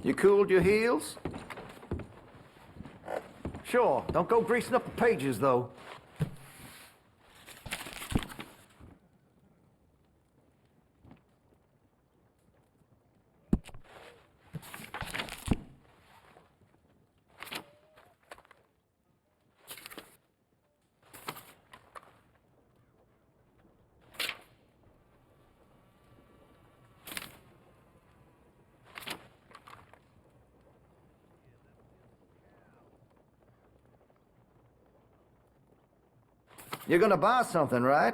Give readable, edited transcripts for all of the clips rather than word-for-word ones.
You cooled your heels? Sure, don't go greasing up the pages, though. You're gonna buy something, right?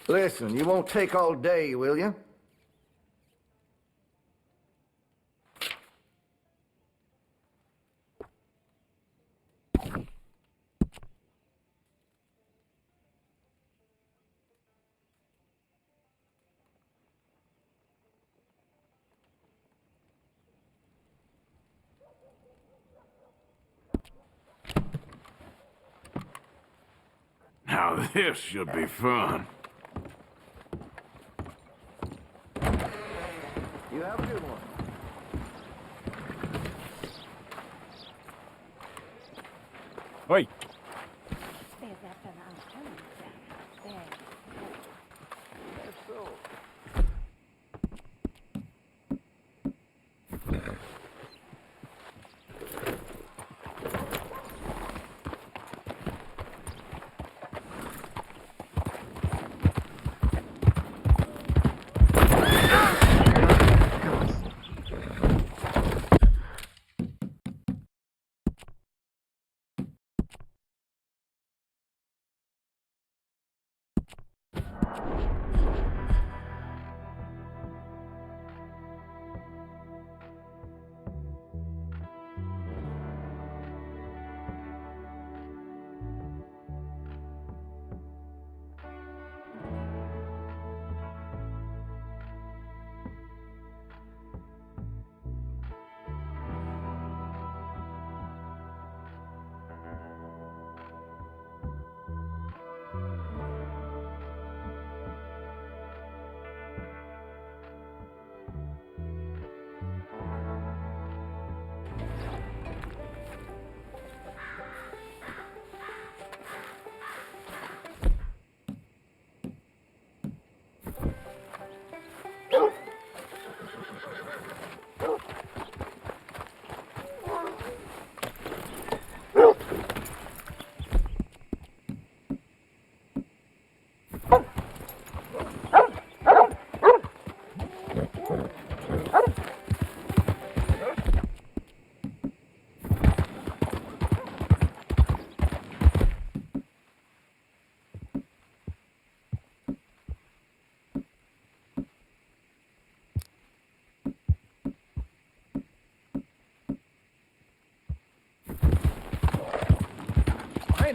Listen, you won't take all day, will you? Now this should be fun. You have a good one. Wait. That's so.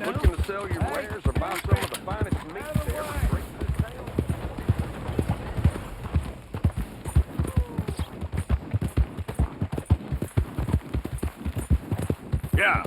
Looking to sell your wares or buy some of the finest meat to ever grace this town? Yeah.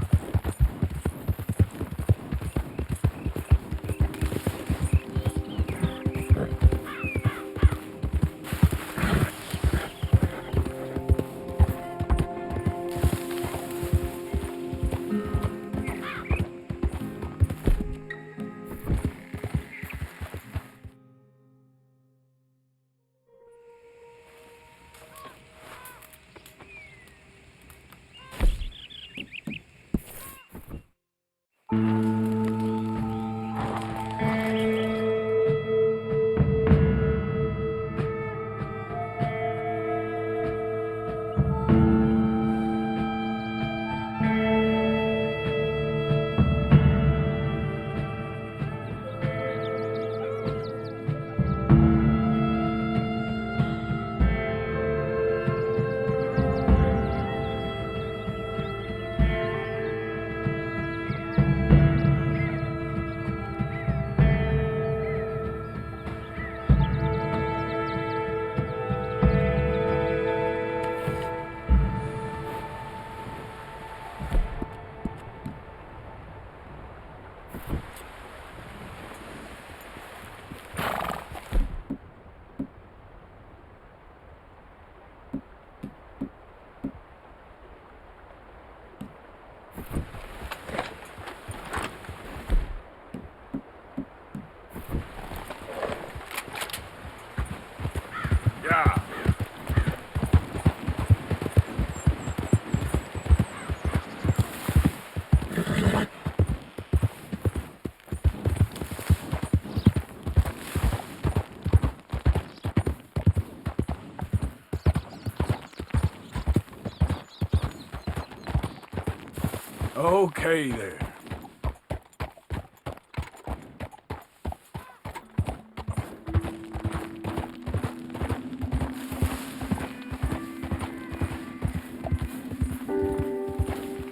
Okay there.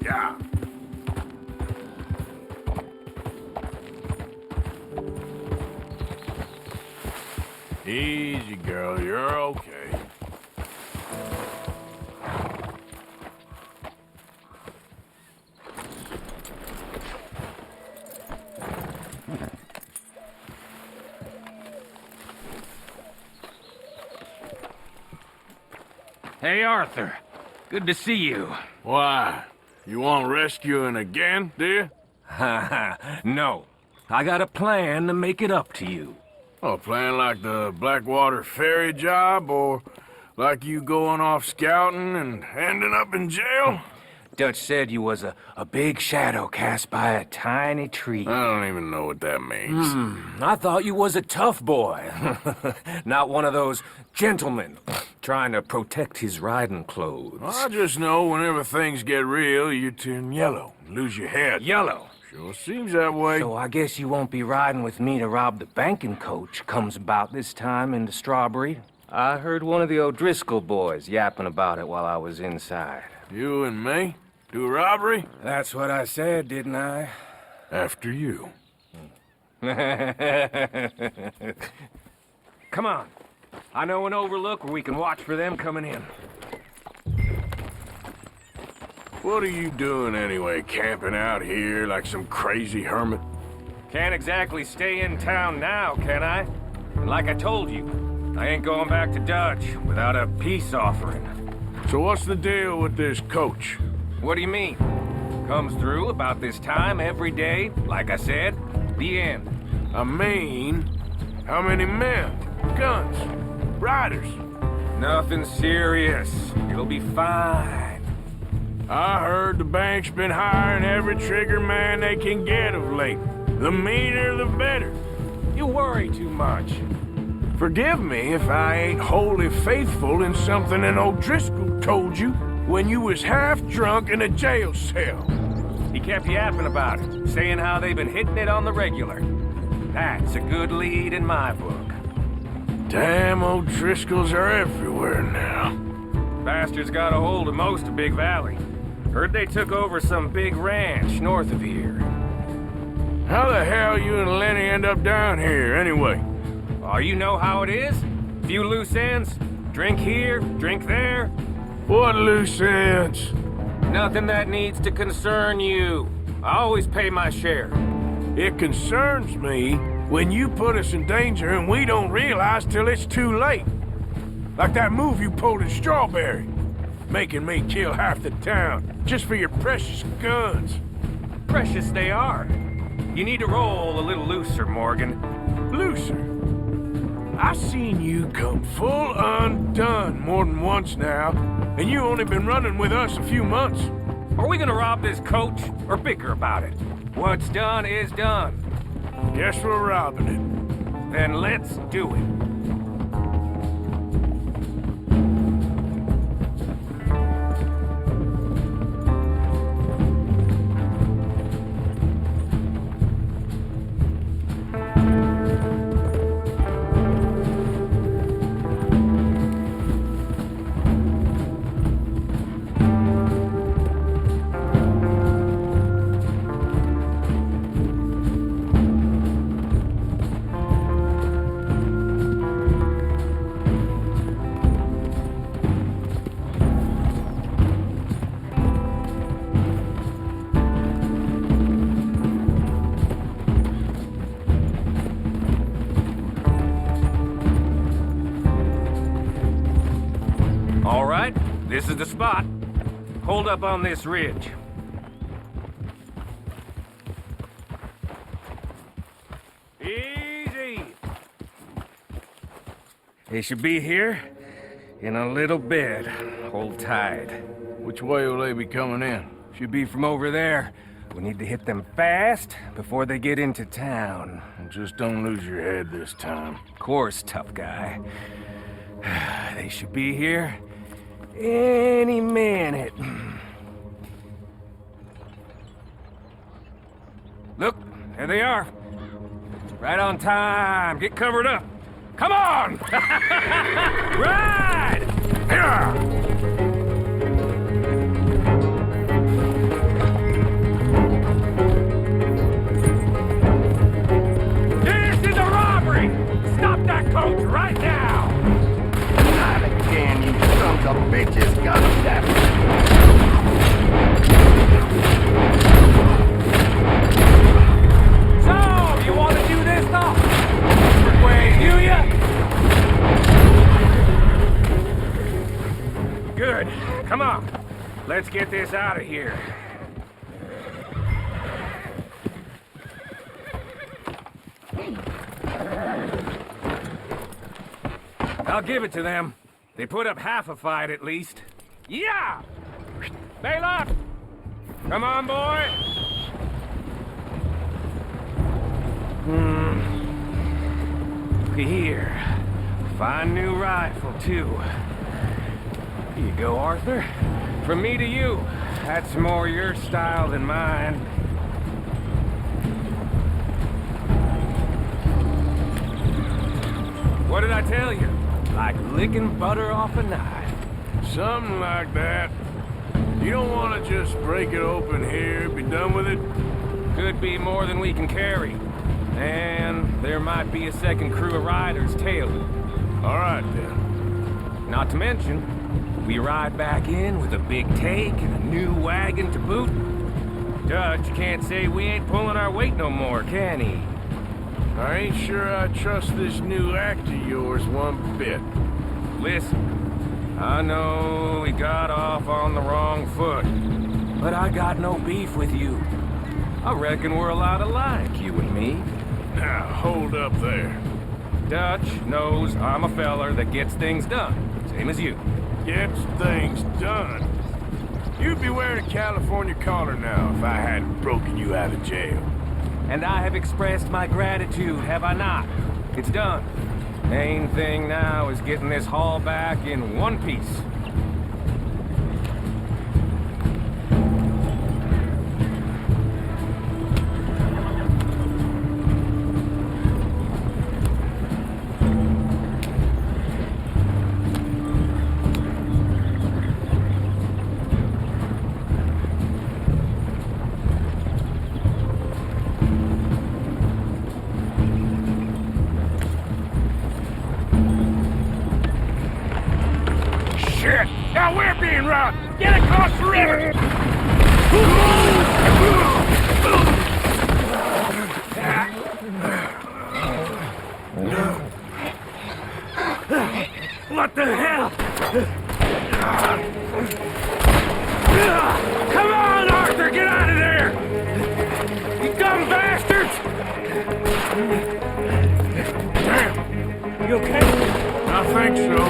Yeah. Easy, girl. You're okay. Hey, Arthur. Good to see you. Why? You want rescuing again, do you? No. I got a plan to make it up to you. Oh, playing like the Blackwater ferry job, or like you going off scouting and ending up in jail? Dutch said you was a big shadow cast by a tiny tree. I don't even know what that means. I thought you was a tough boy. Not one of those gentlemen trying to protect his riding clothes. I just know whenever things get real, you turn yellow and lose your head. Yellow. Sure seems that way. So I guess you won't be riding with me to rob the banking coach comes about this time in the Strawberry. I heard one of the O'Driscoll boys yapping about it while I was inside. You and me? Do a robbery? That's what I said, didn't I? After you. Come on. I know an overlook where we can watch for them coming in. What are you doing anyway, camping out here like some crazy hermit? Can't exactly stay in town now, can I? And like I told you, I ain't going back to Dutch without a peace offering. So what's the deal with this coach? What do you mean? Comes through about this time every day, like I said, the end. I mean, how many men? Guns? Riders? Nothing serious. It'll be fine. I heard the bank's been hiring every trigger man they can get of late. The meaner, the better. You worry too much. Forgive me if I ain't wholly faithful in something an O'Driscoll told you when you was half drunk in a jail cell. He kept yapping about it, saying how they've been hitting it on the regular. That's a good lead in my book. Damn O'Driscolls are everywhere now. Bastards got a hold of most of Big Valley. Heard they took over some big ranch north of here. How the hell you and Lenny end up down here, anyway? Oh, you know how it is? Few loose ends. Drink here, drink there. What loose ends? Nothing that needs to concern you. I always pay my share. It concerns me when you put us in danger and we don't realize till it's too late. Like that move you pulled in Strawberry. Making me kill half the town just for your precious guns. Precious they are. You need to roll a little looser, Morgan. Looser? I seen you come full undone more than once now, and you only been running with us a few months. Are we gonna rob this coach or bicker about it? What's done is done. Guess we're robbing it. Then let's do it. All right, this is the spot. Hold up on this ridge. Easy. They should be here in a little bit. Hold tight. Which way will they be coming in? Should be from over there. We need to hit them fast before they get into town. And just don't lose your head this time. Of course, tough guy. They should be here any minute. they are. Right on time. Get covered up. Come on! Ride! Yeah. This is a robbery! Stop that coach right now! Not again, you sons of bitches. Goddamn. So, you want to do this now? Way, do ya? Good. Come on. Let's get this out of here. I'll give it to them. They put up half a fight at least. Yeah! Bail up! Come on, boy! Here. Fine new rifle, too. Here you go, Arthur. From me to you. That's more your style than mine. What did I tell you? Like licking butter off a knife. Something like that. You don't want to just break it open here, be done with it? Could be more than we can carry. And there might be a second crew of riders tailing. All right, then. Not to mention, we ride back in with a big take and a new wagon to boot. Dutch can't say we ain't pulling our weight no more, can he? I ain't sure I trust this new act of yours one bit. Listen, I know we got off on the wrong foot, but I got no beef with you. I reckon we're a lot alike, you and me. Now, hold up there. Dutch knows I'm a feller that gets things done, same as you. Gets things done. You'd be wearing a California collar now if I hadn't broken you out of jail. And I have expressed my gratitude, have I not? It's done. Main thing now is getting this haul back in one piece. Shit! Now we're being robbed! Get across the river! What the hell? Come on, Arthur, get out of there! You dumb bastards! Damn! You okay? I think so.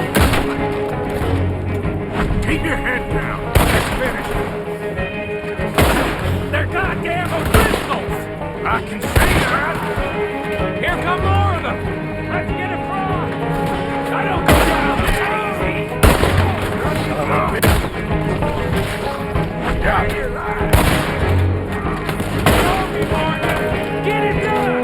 Keep your head down. Let's finish it. They're goddamn O'Driscolls! I can see that. Here come more of them! Let's get across! I don't go down easy! Yeah. Get it done!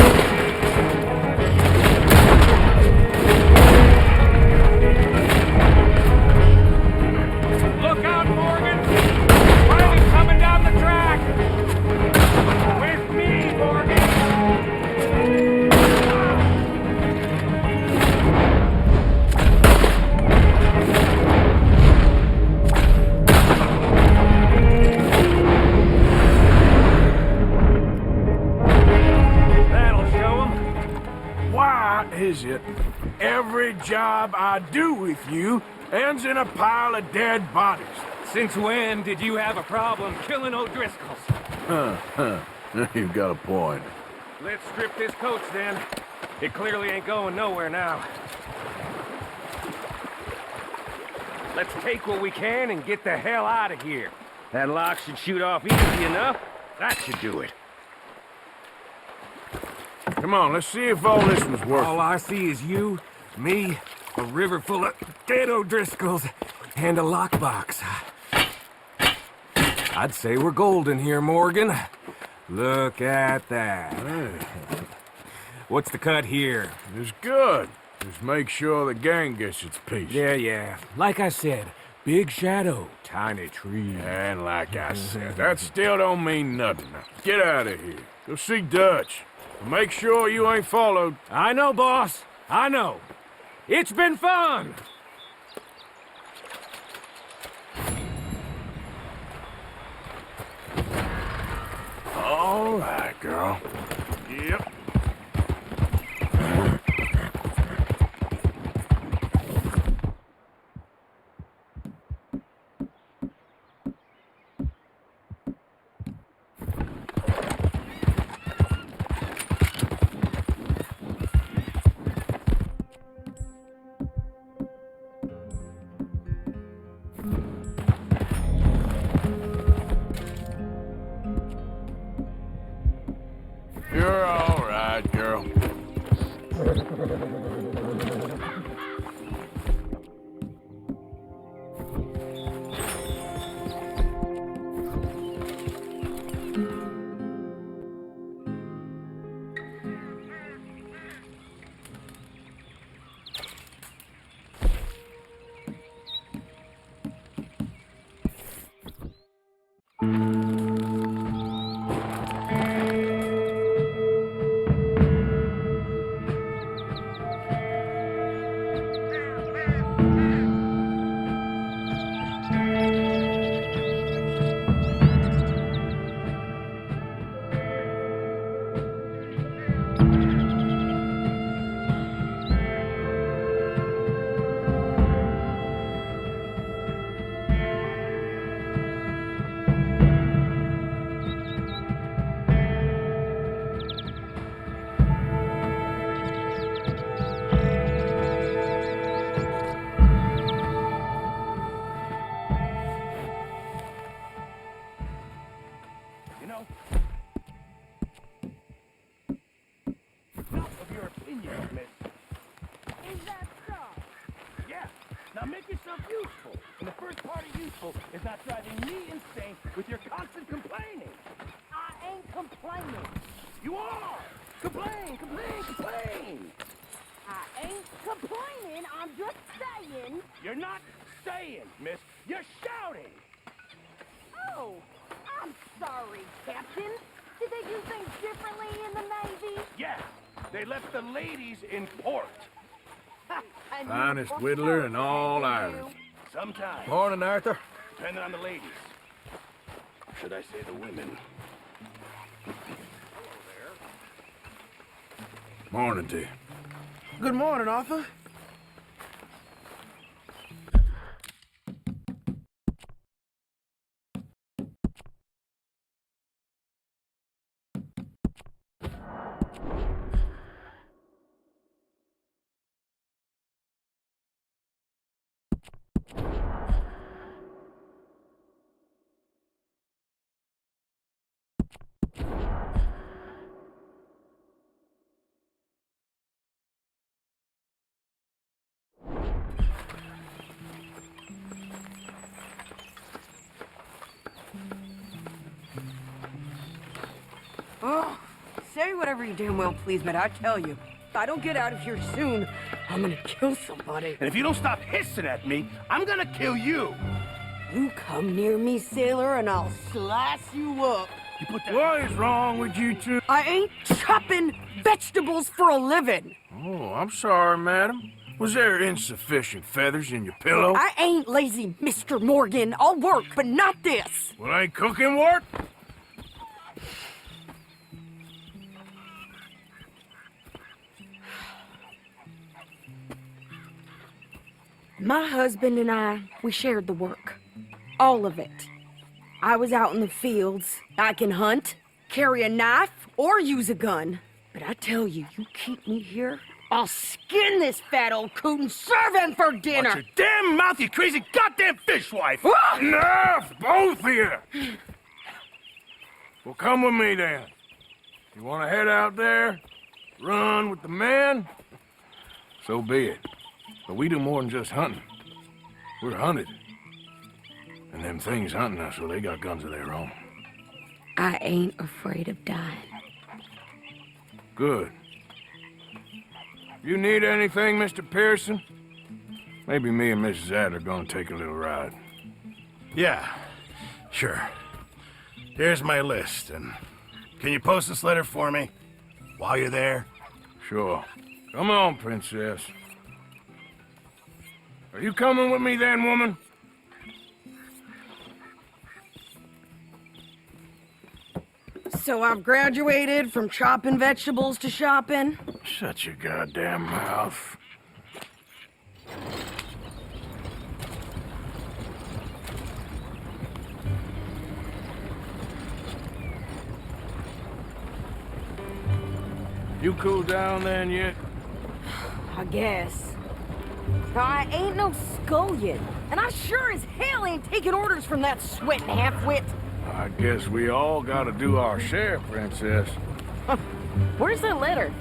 Look out, Morgan! Finally coming down the track! With me, Morgan! That'll show 'em. Why is it every job I do with you ends in a pile of dead bodies? Since when did you have a problem killing O'Driscolls? You've got a point. Let's strip this coach then. It clearly ain't going nowhere now. Let's take what we can and get the hell out of here. That lock should shoot off easy enough. That should do it. Come on, let's see if all this was worth All I see is you, me, a river full of dead O'Driscolls, and a lockbox. I'd say we're golden here, Morgan. Look at that. What's the cut here? It's good. Just make sure the gang gets its piece. Yeah. Like I said, big shadow, tiny tree. And like I said, that still don't mean nothing. Now, get out of here. Go see Dutch. Make sure you ain't followed. I know, boss. I know. It's been fun. All right, girl. Yep. You're all right, girl. Is not driving me insane with your constant complaining. I ain't complaining. You are! Complain! I ain't complaining, I'm just saying. You're not saying, miss. You're shouting. Oh, I'm sorry, Captain. Did they do things differently in the Navy? Yes, they left the ladies in port. And you Finest were whittler in so all thank Ireland. you. Sometimes, Morning, Arthur. depending on the ladies. Should I say the women? Morning to you. Good morning, Arthur. Oh, say whatever you damn well please, but I tell you, if I don't get out of here soon, I'm gonna kill somebody. And if you don't stop hissing at me, I'm gonna kill you. You come near me, sailor, and I'll slice you up. You put that... What is wrong with you two? I ain't chopping vegetables for a living. Oh, I'm sorry, madam. Was there insufficient feathers in your pillow? I ain't lazy, Mr. Morgan. I'll work, but not this. Well, ain't cooking work? My husband and I, we shared the work. All of it. I was out in the fields. I can hunt, carry a knife, or use a gun. But I tell you, you keep me here, I'll skin this fat old coot and serve him for dinner. Watch your damn mouth, you crazy goddamn fishwife! Enough, both of you! Well, come with me then. You want to head out there, run with the men? So be it. But we do more than just hunting. We're hunted. And them things hunting us, well, they got guns of their own. I ain't afraid of dying. Good. You need anything, Mr. Pearson? Maybe me and Mrs. Adler are gonna take a little ride. Yeah, sure. Here's my list, and can you post this letter for me while you're there? Sure. Come on, Princess. Are you coming with me then, woman? So I've graduated from chopping vegetables to shopping? Shut your goddamn mouth. You cool down then yet? I guess. Now, I ain't no scullion, and I sure as hell ain't taking orders from that sweating half-wit. I guess we all gotta do our share, Princess. Where's that letter?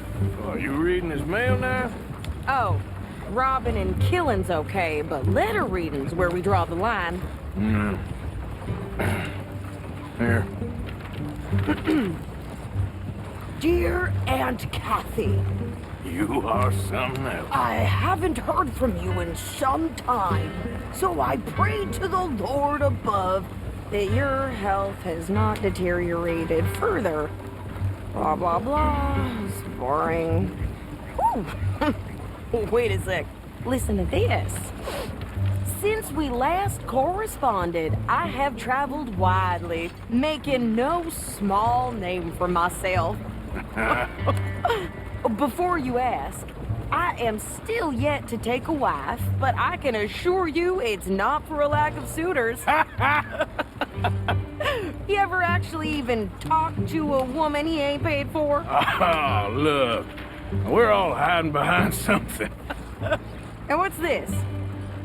Are you reading his mail now? Oh, robbing and killing's okay, but letter reading's where we draw the line. Here. Dear Aunt Kathy, You are something else. I haven't heard from you in some time, so I pray to the Lord above that your health has not deteriorated further. Blah, blah, blah. It's boring. Whew. Wait a sec. Listen to this. Since we last corresponded, I have traveled widely, making no small name for myself. Before you ask, I am still yet to take a wife, but I can assure you it's not for a lack of suitors. You ever actually even talk to a woman he ain't paid for? Oh, look. We're all hiding behind something. And what's this?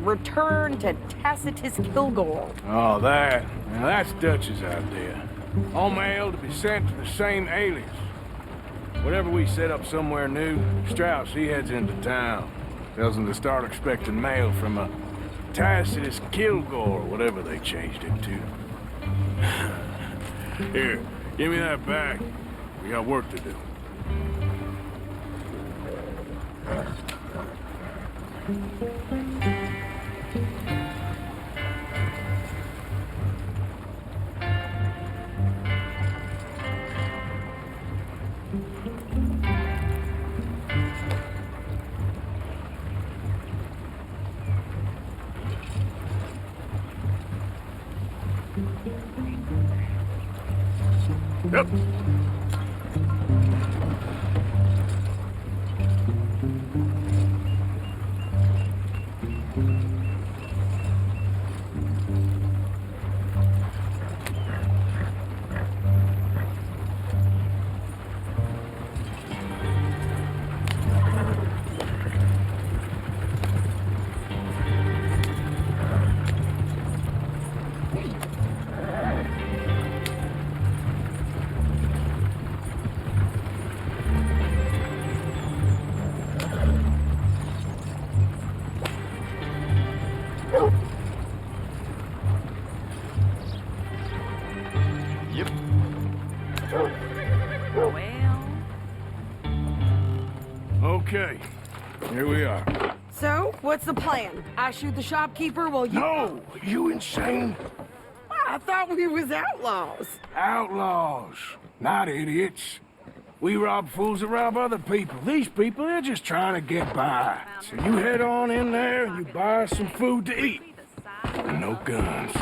Return to Tacitus Kilgore. Oh, that. Now, that's Dutch's idea. All mail to be sent to the same alias. Whenever we set up somewhere new, Strauss, he heads into town. Tells them to start expecting mail from a Tacitus Kilgore, whatever they changed it to. Here, give me that back. We got work to do. Yep. Okay, here we are. So, what's the plan? I shoot the shopkeeper while you... No, you insane? I thought we was outlaws. Outlaws, not idiots. We rob fools that rob other people. These people, they're just trying to get by. So you head on in there and you buy some food to eat. And no guns.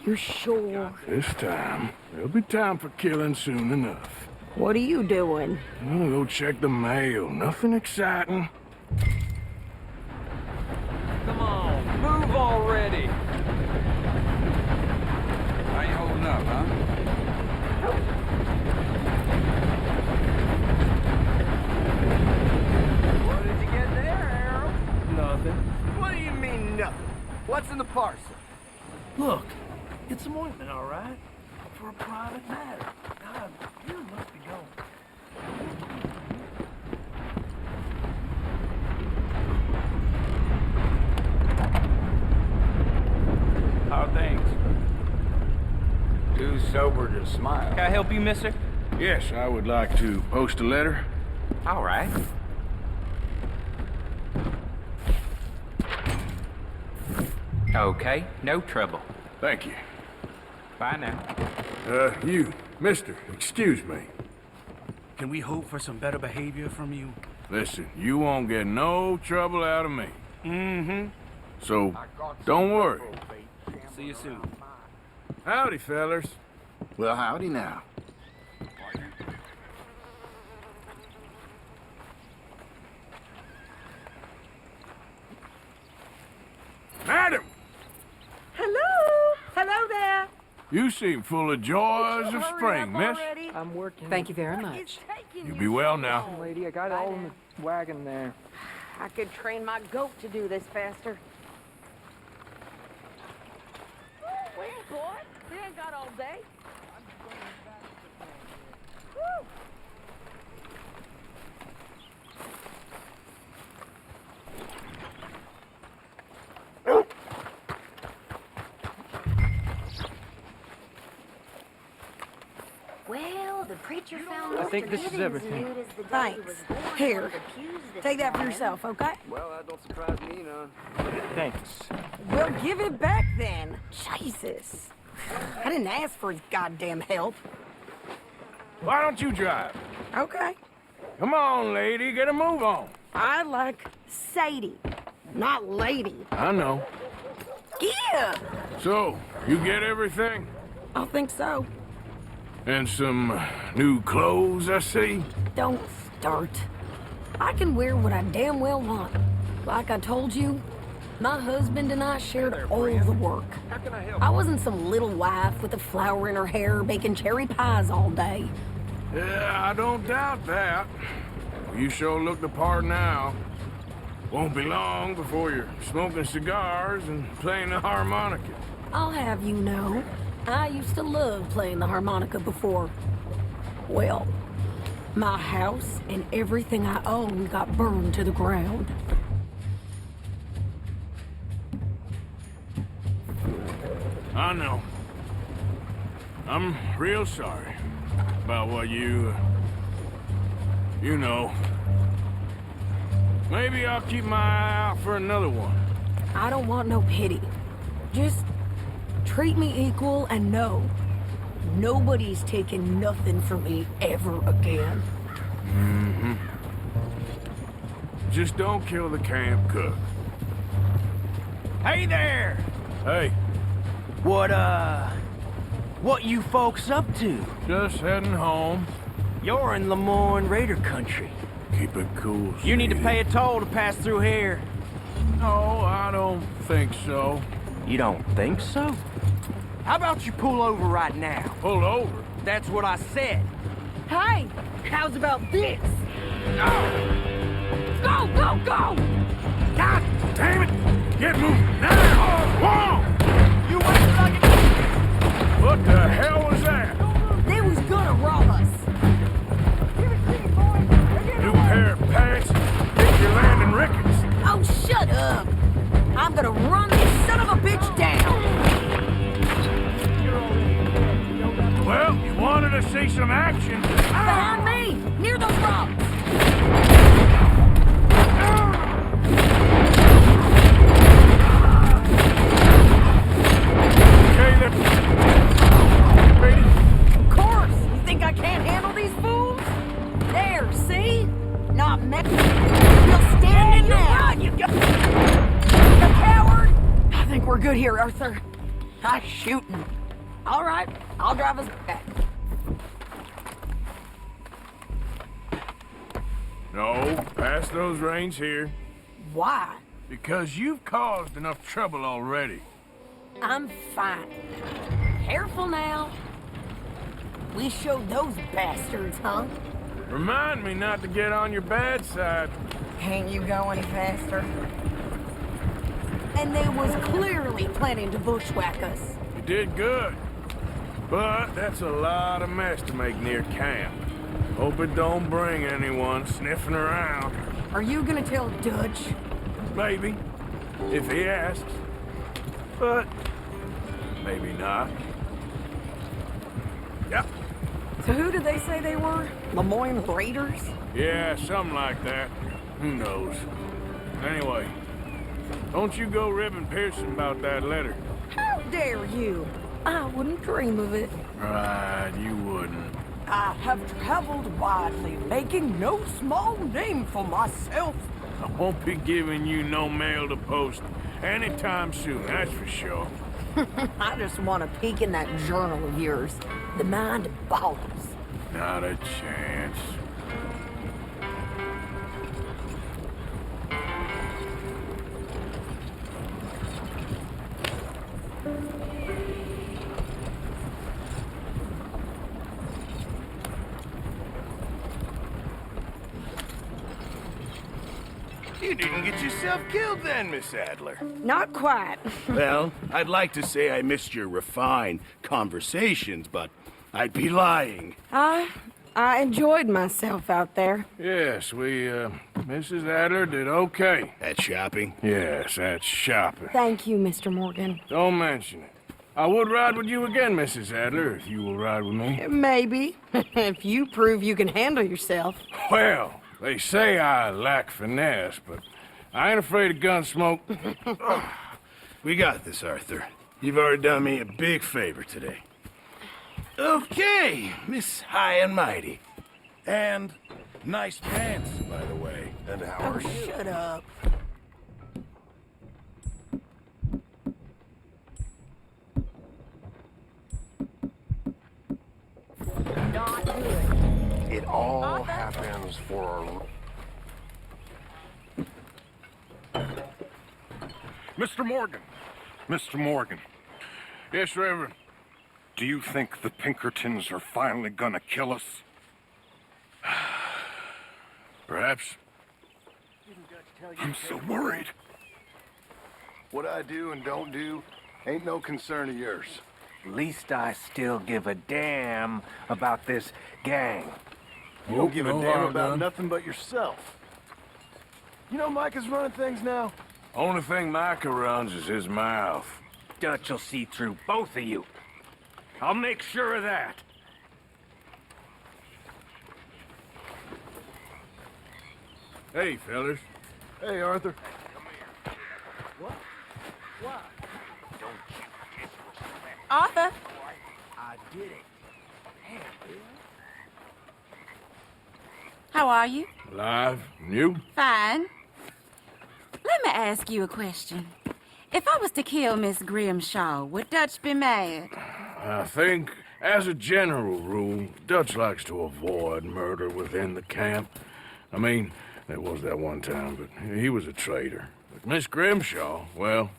You're sure? This time, there'll be time for killing soon enough. What are you doing? I'm gonna go check the mail. Nothing exciting. Come on, move already. How you holding up, huh? What did you get there, Harold? Nothing. What do you mean, nothing? What's in the parcel? Look, it's some ointment, all right? For a private matter. God, you must be going. How are things? Too sober to smile. Can I help you, mister? Yes, I would like to post a letter. All right. Okay, no trouble. Thank you. Bye now. You, mister, excuse me. Can we hope for some better behavior from you? Listen, you won't get no trouble out of me. Mm-hmm. So, don't worry. See you soon. Howdy, fellers. Well, howdy now. Madam! Hello! Hello there! You seem full of joy as of spring, miss. I'm working. Thank you very much. You be well now. Lady, I got it all in the wagon there. I could train my goat to do this faster. Wait, boy. We ain't got all day. Well, the preacher found I think this is everything. Thanks. Here, take that for yourself, okay? Well, that don't surprise me none. Thanks. Well, give it back then. Jesus. I didn't ask for his goddamn help. Why don't you drive? Okay. Come on, lady, get a move on. I like Sadie, not lady. I know. Yeah, So, you get everything? I think so. And some new clothes, I see? Don't start. I can wear what I damn well want. Like I told you, my husband and I shared all the work. How can I help? I wasn't some little wife with a flower in her hair baking cherry pies all day. Yeah, I don't doubt that. You sure look the part now. Won't be long before you're smoking cigars and playing the harmonica. I'll have you know, I used to love playing the harmonica before. Well, my house and everything I owned got burned to the ground. I know. I'm real sorry about what you know. Maybe I'll keep my eye out for another one. I don't want no pity. Just treat me equal and know nobody's taking nothing from me ever again. Mm-hmm. Just don't kill the camp cook. Hey there! Hey, What you folks up to? just heading home. You're in Lemoyne Raider country. Keep it cool. You need to sweetie. pay a toll to pass through here. No, I don't think so. You don't think so? How about you pull over right now? Pull over. That's what I said. Hey, how's about this? Go, go, go! God damn it! Get moving now! Whoa! You wait till I get... What the hell was that? They was gonna rob us. New pair of pants? Think you're landing rickets? Oh, shut up! I'm gonna run this son of a bitch down! Well, you wanted to see some action. Behind me! Near those rocks! Okay, then. Ready? Of course! You think I can't handle these fools? There, see? Not me. You'll stand now! You coward! I think we're good here, Arthur. I'm shooting. All right, I'll drive us back. No, pass those reins here. Why? Because you've caused enough trouble already. I'm fine. Careful now. We showed those bastards, huh? Remind me not to get on your bad side. Can't you go any faster? And they was clearly planning to bushwhack us. You did good. But that's a lot of mess to make near camp. Hope it don't bring anyone sniffing around. Are you gonna tell Dutch? Maybe, if he asks. But maybe not. Yep. So who did they say they were? Lemoyne Raiders? Yeah, something like that. Who knows? Anyway, don't you go ribbing Pearson about that letter. How dare you? I wouldn't dream of it. Right, you wouldn't. I have traveled widely, making no small name for myself. I won't be giving you no mail to post anytime soon, that's for sure. I just want to peek in that journal of yours. The mind boggles. Not a chance. You didn't get yourself killed then, Miss Adler. Not quite. Well, I'd like to say I missed your refined conversations, but I'd be lying. I enjoyed myself out there. Yes, Mrs. Adler did okay. At shopping? Yes, that's shopping. Thank you, Mr. Morgan. Don't mention it. I would ride with you again, Mrs. Adler, if you will ride with me. Maybe. If you prove you can handle yourself. Well, they say I lack finesse, but I ain't afraid of gun smoke. We got this, Arthur. You've already done me a big favor today. Okay, Miss High and Mighty. And nice pants, by the way. And how are you? Shut up. Not good. It all happens for a... Mr. Morgan. Mr. Morgan. Yes, Reverend. Do you think the Pinkertons are finally gonna kill us? Perhaps. I'm so worried. What I do and don't do ain't no concern of yours. At least I still give a damn about this gang. You don't give a no damn harm about done. nothing but yourself. You know Micah's running things now? Only thing Micah runs is his mouth. Dutch will see through both of you. I'll make sure of that. Hey, fellas. Hey, Arthur. Arthur? I did it. How are you? Alive? And you? Fine. Let me ask you a question. If I was to kill Miss Grimshaw, would Dutch be mad? I think, as a general rule, Dutch likes to avoid murder within the camp. I mean, there was that one time, but he was a traitor. But Miss Grimshaw, well,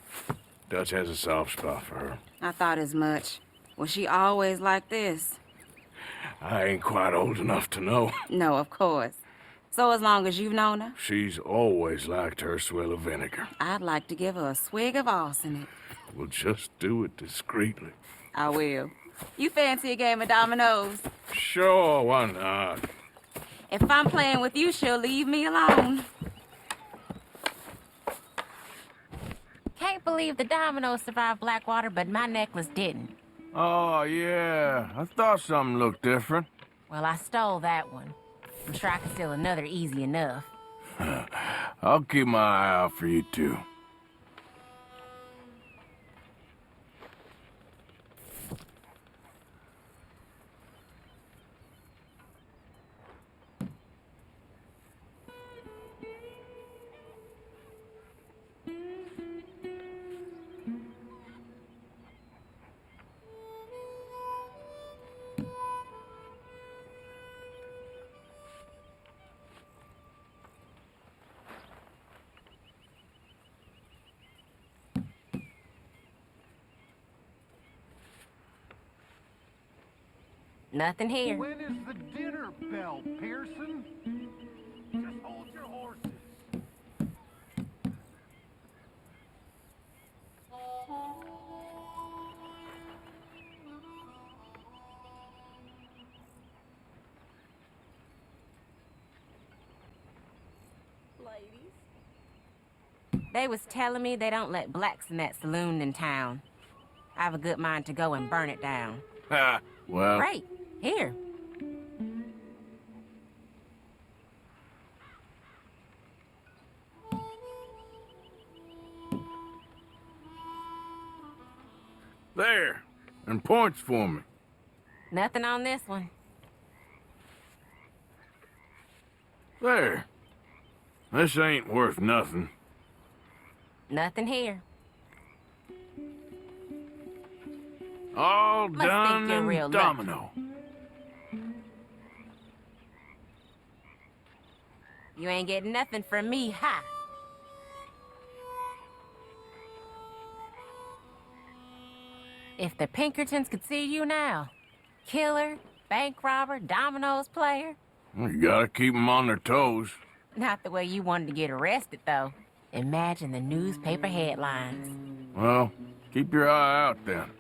Dutch has a soft spot for her. I thought as much. Was she always like this? I ain't quite old enough to know. No, of course. So as long as you've known her, She's always liked her swill of vinegar. I'd like to give her a swig of arsenic. We'll just do it discreetly. I will. You fancy a game of dominoes? Sure, why not? If I'm playing with you, she'll leave me alone. Can't believe the dominoes survived Blackwater, but my necklace didn't. Oh, yeah. I thought something looked different. Well, I stole that one. I'm sure I can steal another easy enough. I'll keep my eye out for you, too. Nothing here. When is the dinner bell, Pearson? Just hold your horses. They was telling me they don't let blacks in that saloon in town. I have a good mind to go and burn it down. Ha! Well, Great. Here. There. And points for me. Nothing on this one. There. This ain't worth nothing. Nothing here. All Must think done you're real and lucky. domino. You ain't getting nothing from me, ha! If the Pinkertons could see you now, killer, bank robber, dominoes player. You gotta keep 'em on their toes. Not the way you wanted to get arrested, though. Imagine the newspaper headlines. Well, keep your eye out then.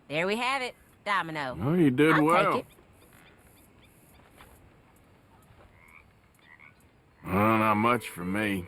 There we have it, domino. Well, you did I'll well. take it. Well, not much for me.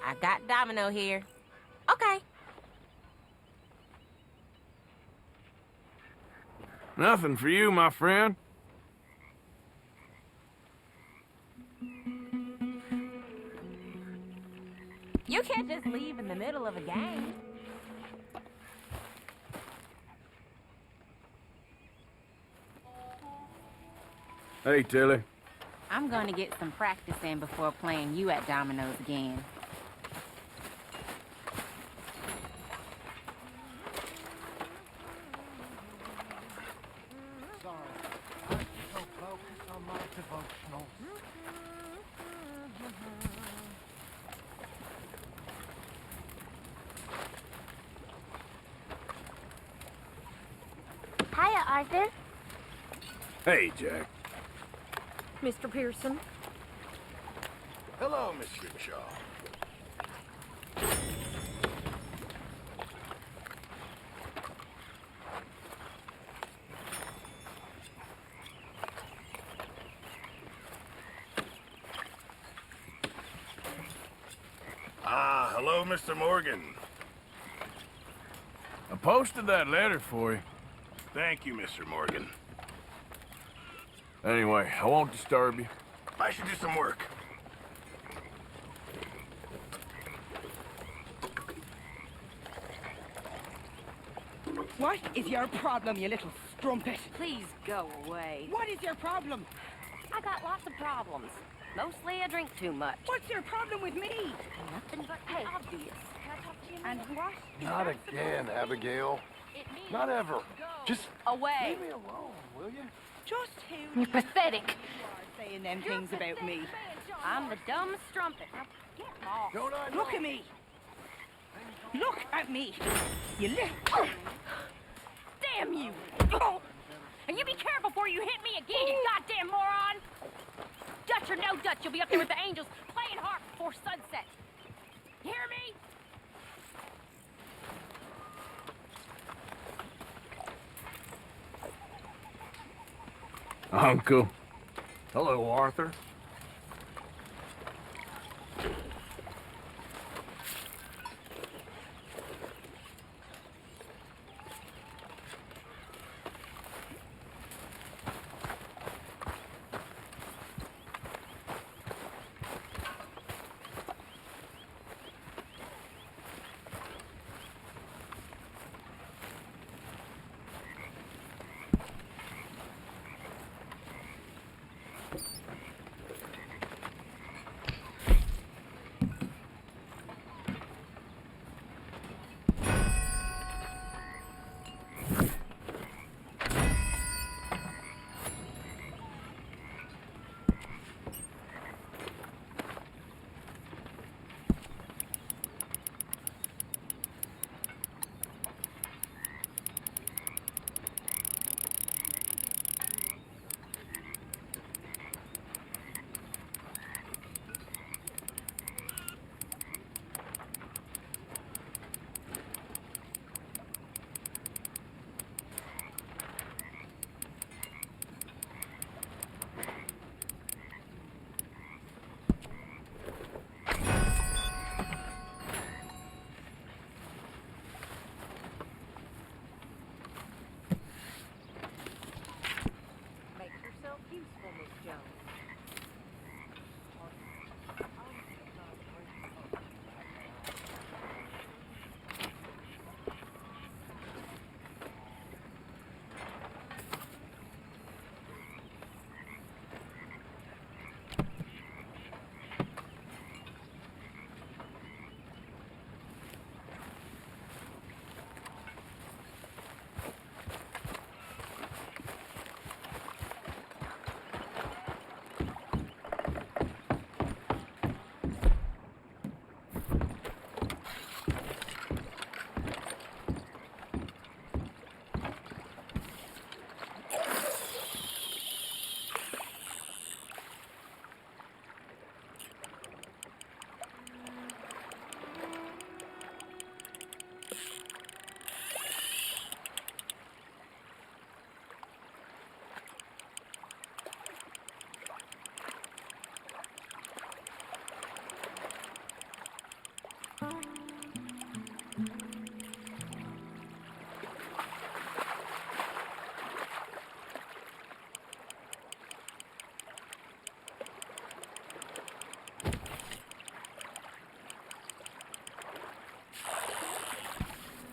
I got domino here. Okay. Nothing for you, my friend. You can't just leave in the middle of a game. Hey, Tilly. I'm gonna get some practice in before playing you at dominoes again. Sorry, I was so focused on my devotionals. Arthur? Hey, Jack. Mr. Pearson? Hello, Miss Grimshaw. Ah, hello, Mr. Morgan. I posted that letter for you. Thank you, Mr. Morgan. Anyway, I won't disturb you. I should do some work. What is your problem, you little strumpet? Please go away. What is your problem? I got lots of problems. Mostly I drink too much. What's your problem with me? Nothing but the obvious. Can I talk to you? And what? Not again, Abigail. Not ever. Just Away. leave me alone, will you? Just who You're pathetic. you are saying them things about me? I'm the dumb strumpet. Now get lost. Don't I know? Look at me. Look at me. You little... Damn you! And you be careful before you hit me again, you goddamn moron! Dutch or no Dutch, you'll be up there with the angels playing harp before sunset. You hear me? Uncle. Hello, Arthur.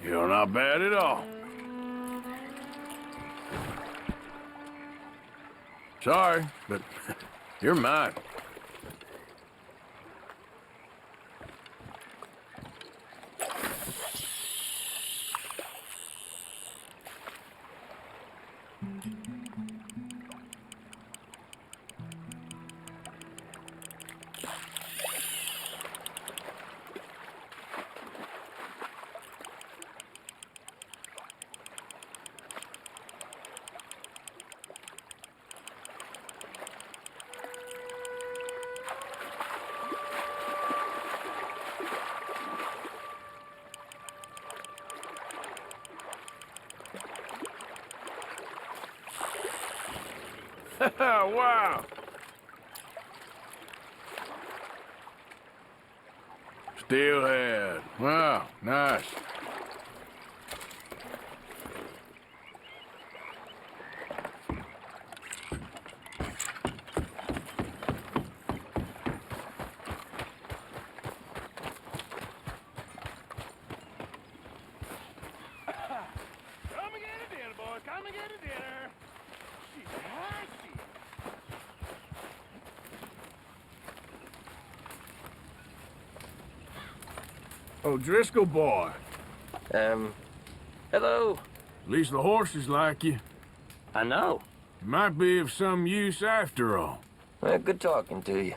You're not bad at all. Sorry, but you're mine. Oh, wow. Steelhead. Wow, nice. Come and get a dinner, boys. Come and get a dinner. Oh, Driscoll boy. Hello. At least the horses like you. I know. You might be of some use after all. Well, good talking to you.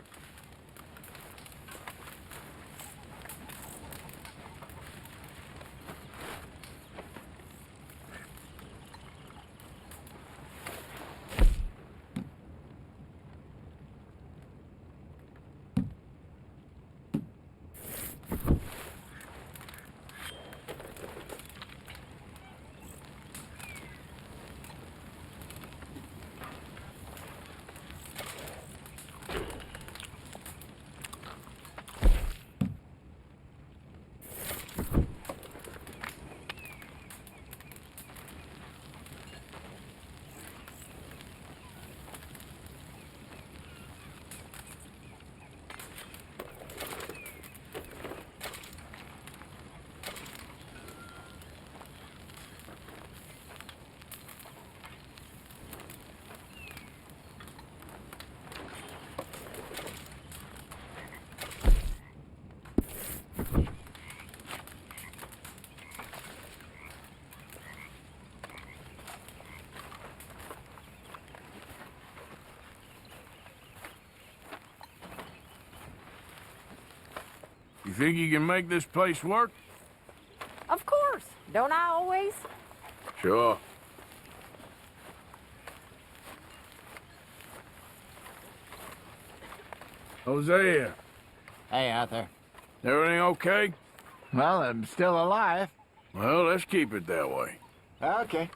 You think you can make this place work? Of course. Don't I always? Sure. Hosea, Hey, Arthur. everything okay? Well, I'm still alive. Well, let's keep it that way. Okay.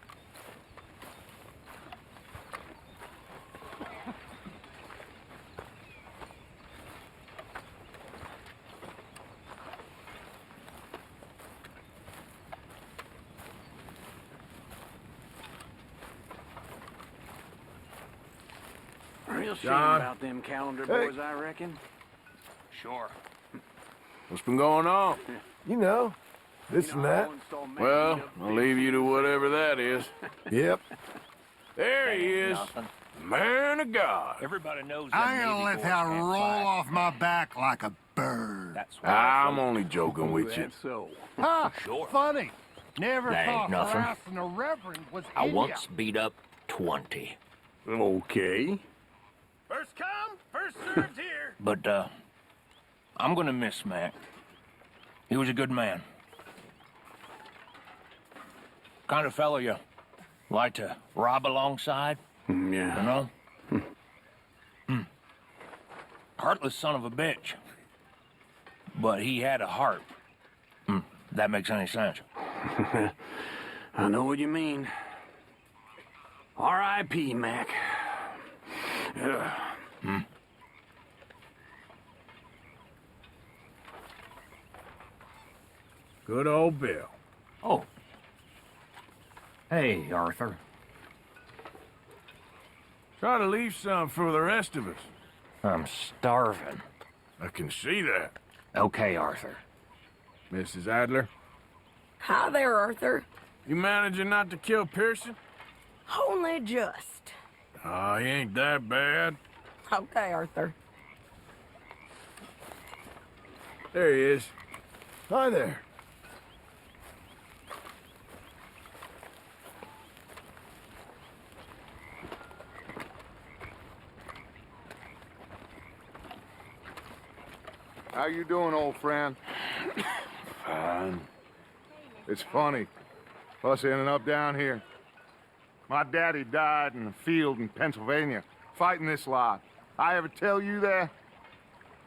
Real shame John. about them calendar boys, I reckon. Sure. What's been going on? You know, this and that. Well, I'll leave you to whatever that is. Yep. There he is. Man of God. Everybody knows I ain't gonna let that roll off my back like a bird. That's I'm only joking with you. so. Huh, Sure. funny. Never That ain't thought nothing. harassing a reverend was I in ya. once beat up 20. Okay. First come, first served here. But, I'm gonna miss Mac. He was a good man. Kind of fellow you like to rob alongside, you Yeah. know? Heartless son of a bitch. But he had a heart. That makes any sense. I know what you mean. R.I.P., Mac. Ugh. Good old Bill. Oh. Hey, Arthur. Try to leave some for the rest of us. I'm starving. I can see that. Okay, Arthur. Mrs. Adler, Hi there, Arthur. you managing not to kill Pearson? Only just. Oh, he ain't that bad. Okay, Arthur. There he is. Hi there. How you doing, old friend? Fine. It's funny, us ending up down here. My daddy died in the field in Pennsylvania, fighting this lot. I ever tell you that?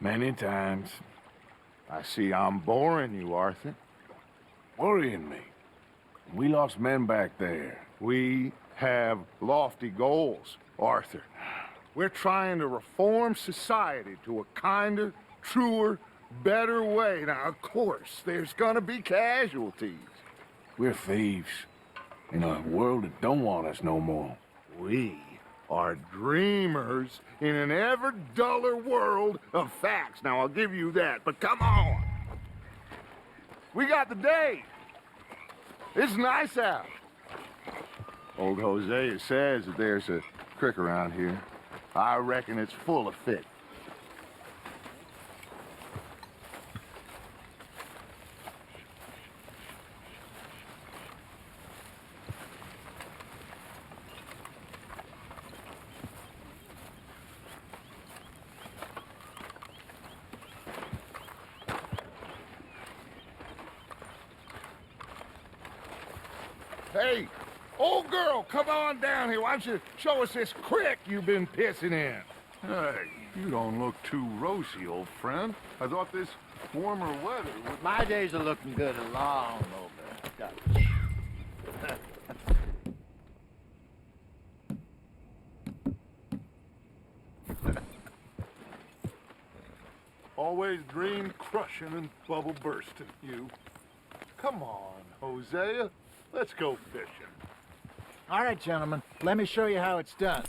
Many times. I see I'm boring you, Arthur. Worrying me. We lost men back there. We have lofty goals, Arthur. We're trying to reform society to a kinder, truer, better way. Now, of course, there's gonna be casualties. We're thieves in a world that don't want us no more. We are dreamers in an ever duller world of facts. Now, I'll give you that, but come on. We got the day. It's nice out. Old Hosea says that there's a creek around here. I reckon it's full of fish. Hey, old girl, come on down here. Why don't you show us this creek you've been pissing in? Hey, you don't look too rosy, old friend. I thought this warmer weather would... My days are looking good along over, Dutch. Always dream crushing and bubble bursting, you. Come on, Hosea. Let's go fishing. All right, gentlemen. Let me show you how it's done.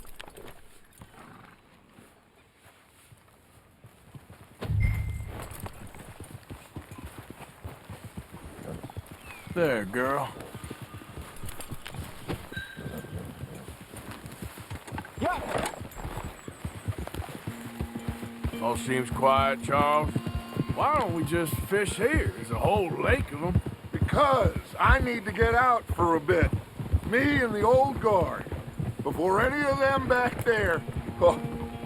There, girl. Yeah. All seems quiet, Charles. Why don't we just fish here? There's a whole lake of them. Because I need to get out for a bit. Me and the old guard. Before any of them back there, oh,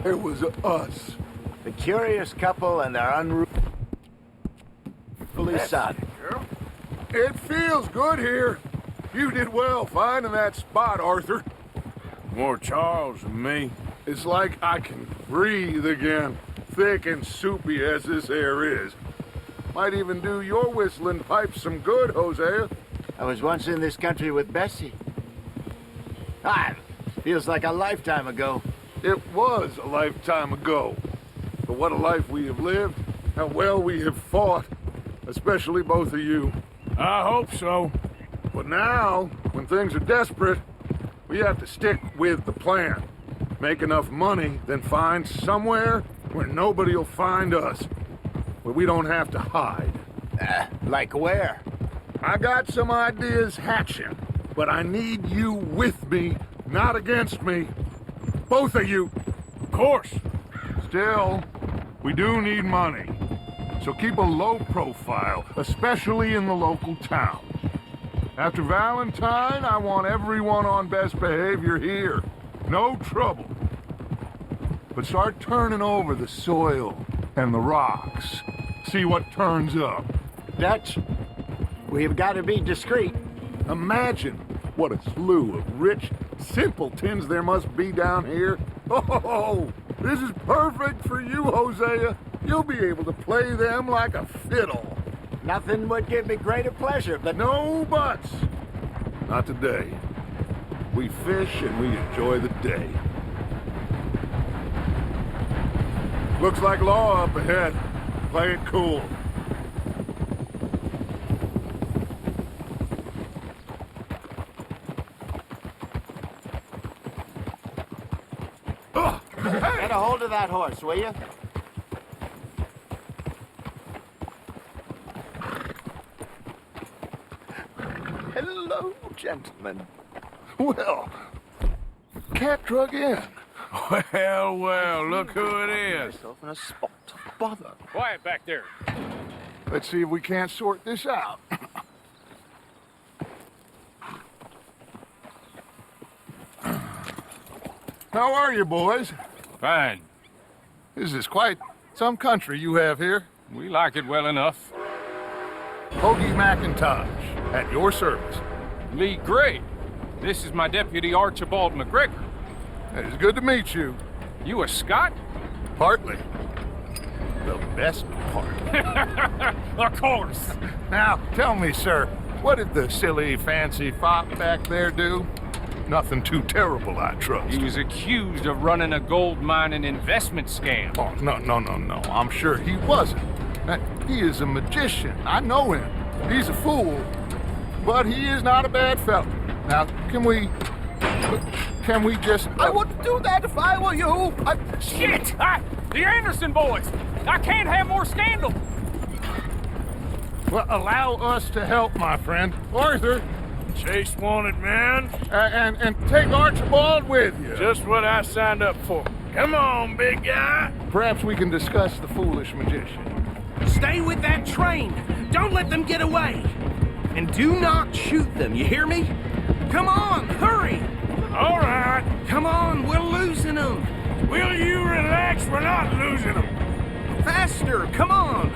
it was us. The curious couple and their unruly son. Girl. It feels good here. You did well finding that spot, Arthur. More Charles than me. It's like I can breathe again, thick and soupy as this air is. Might even do your whistling pipes some good, Hosea. I was once in this country with Bessie. Feels like a lifetime ago. It was a lifetime ago. But what a life we have lived. How well we have fought. Especially both of you. I hope so. But now, when things are desperate, we have to stick with the plan. Make enough money, then find somewhere where nobody will find us. Where we don't have to hide. Like where? I got some ideas hatching, but I need you with me, not against me. Both of you. Of course. Still, we do need money. So keep a low profile, especially in the local town. After Valentine, I want everyone on best behavior here. No trouble. But start turning over the soil and the rocks. See what turns up. Dutch, we've got to be discreet. Imagine what a slew of rich simpletons there must be down here. Oh, this is perfect for you, Hosea. You'll be able to play them like a fiddle. Nothing would give me greater pleasure, but... No buts. Not today. We fish and we enjoy the day. Looks like law up ahead. Play it cool. Get a hold of that horse, will you? Hello, gentlemen. Well, cat drug in. Well, well, look who it is. Myself in a spot of bother. Quiet back there. Let's see if we can't sort this out. How are you, boys? Fine. This is quite some country you have here. We like it well enough. Hoagie McIntosh, at your service. Lee Gray. This is my deputy Archibald McGregor. It's good to meet you. You a Scot? Partly. The best part. Of course. Now, tell me, sir, what did the silly, fancy fop back there do? Nothing too terrible, I trust. He was accused of running a gold mining investment scam. Oh, no. I'm sure he wasn't. He is a magician. I know him. He's a fool, but he is not a bad fellow. Now, can we just... I wouldn't do that if I were you. Shit! The Anderson boys! I can't have more scandal! Well, allow us to help, my friend. Arthur! Chase wanted man. And take Archibald with you. Just what I signed up for. Come on, big guy. Perhaps we can discuss the foolish magician. Stay with that train. Don't let them get away. And do not shoot them, you hear me? Come on, hurry. All right. Come on, we're losing them. Will you relax? We're not losing them. Faster, come on.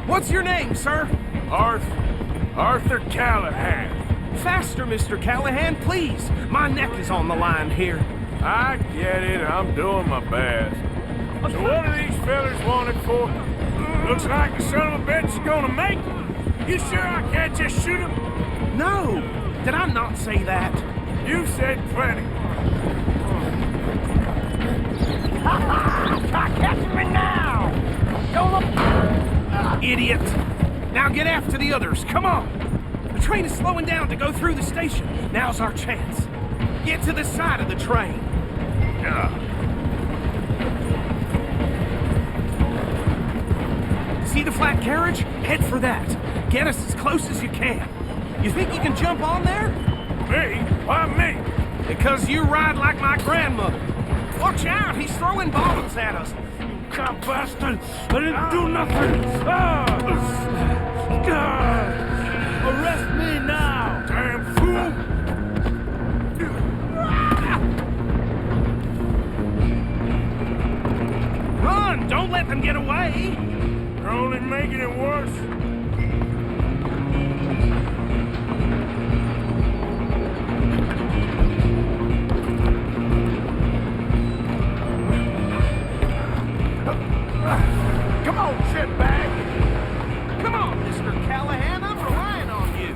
What's your name, sir? Arthur Callahan. Faster, Mr. Callahan, please. My neck is on the line here. I get it. I'm doing my best. So what are these fellas wanted for? Looks like the son of a bitch is gonna make it. You sure I can't just shoot him? No. Did I not say that? You said plenty. Catch me now! Idiot. Now get after the others. Come on. The train is slowing down to go through the station. Now's our chance. Get to the side of the train. See the flat carriage? Head for that. Get us as close as you can. You think you can jump on there? Me? Why me? Because you ride like my grandmother. Watch out, he's throwing bottles at us. God, bastard! I didn't do nothing! Arrest me now! Damn fool! Run! Don't let them get away! You're only making it worse. Come on, shitbag! Come on, Mr. Callahan, I'm relying on you.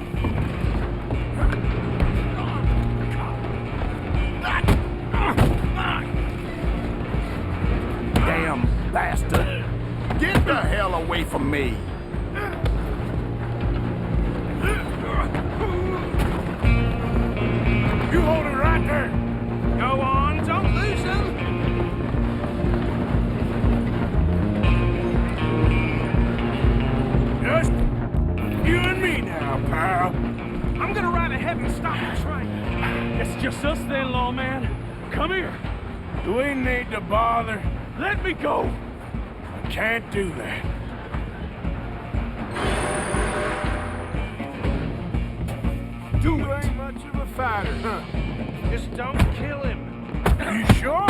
Damn bastard! Get the hell away from me! You hold it right there! Go on, don't lose him! Just you and me now, pal. I'm gonna ride ahead and stop the train. It's just us then, lawman. Come here. Do we need to bother? Let me go. I can't do that. Do You it. ain't much of a fighter, huh? Just don't kill him. You sure?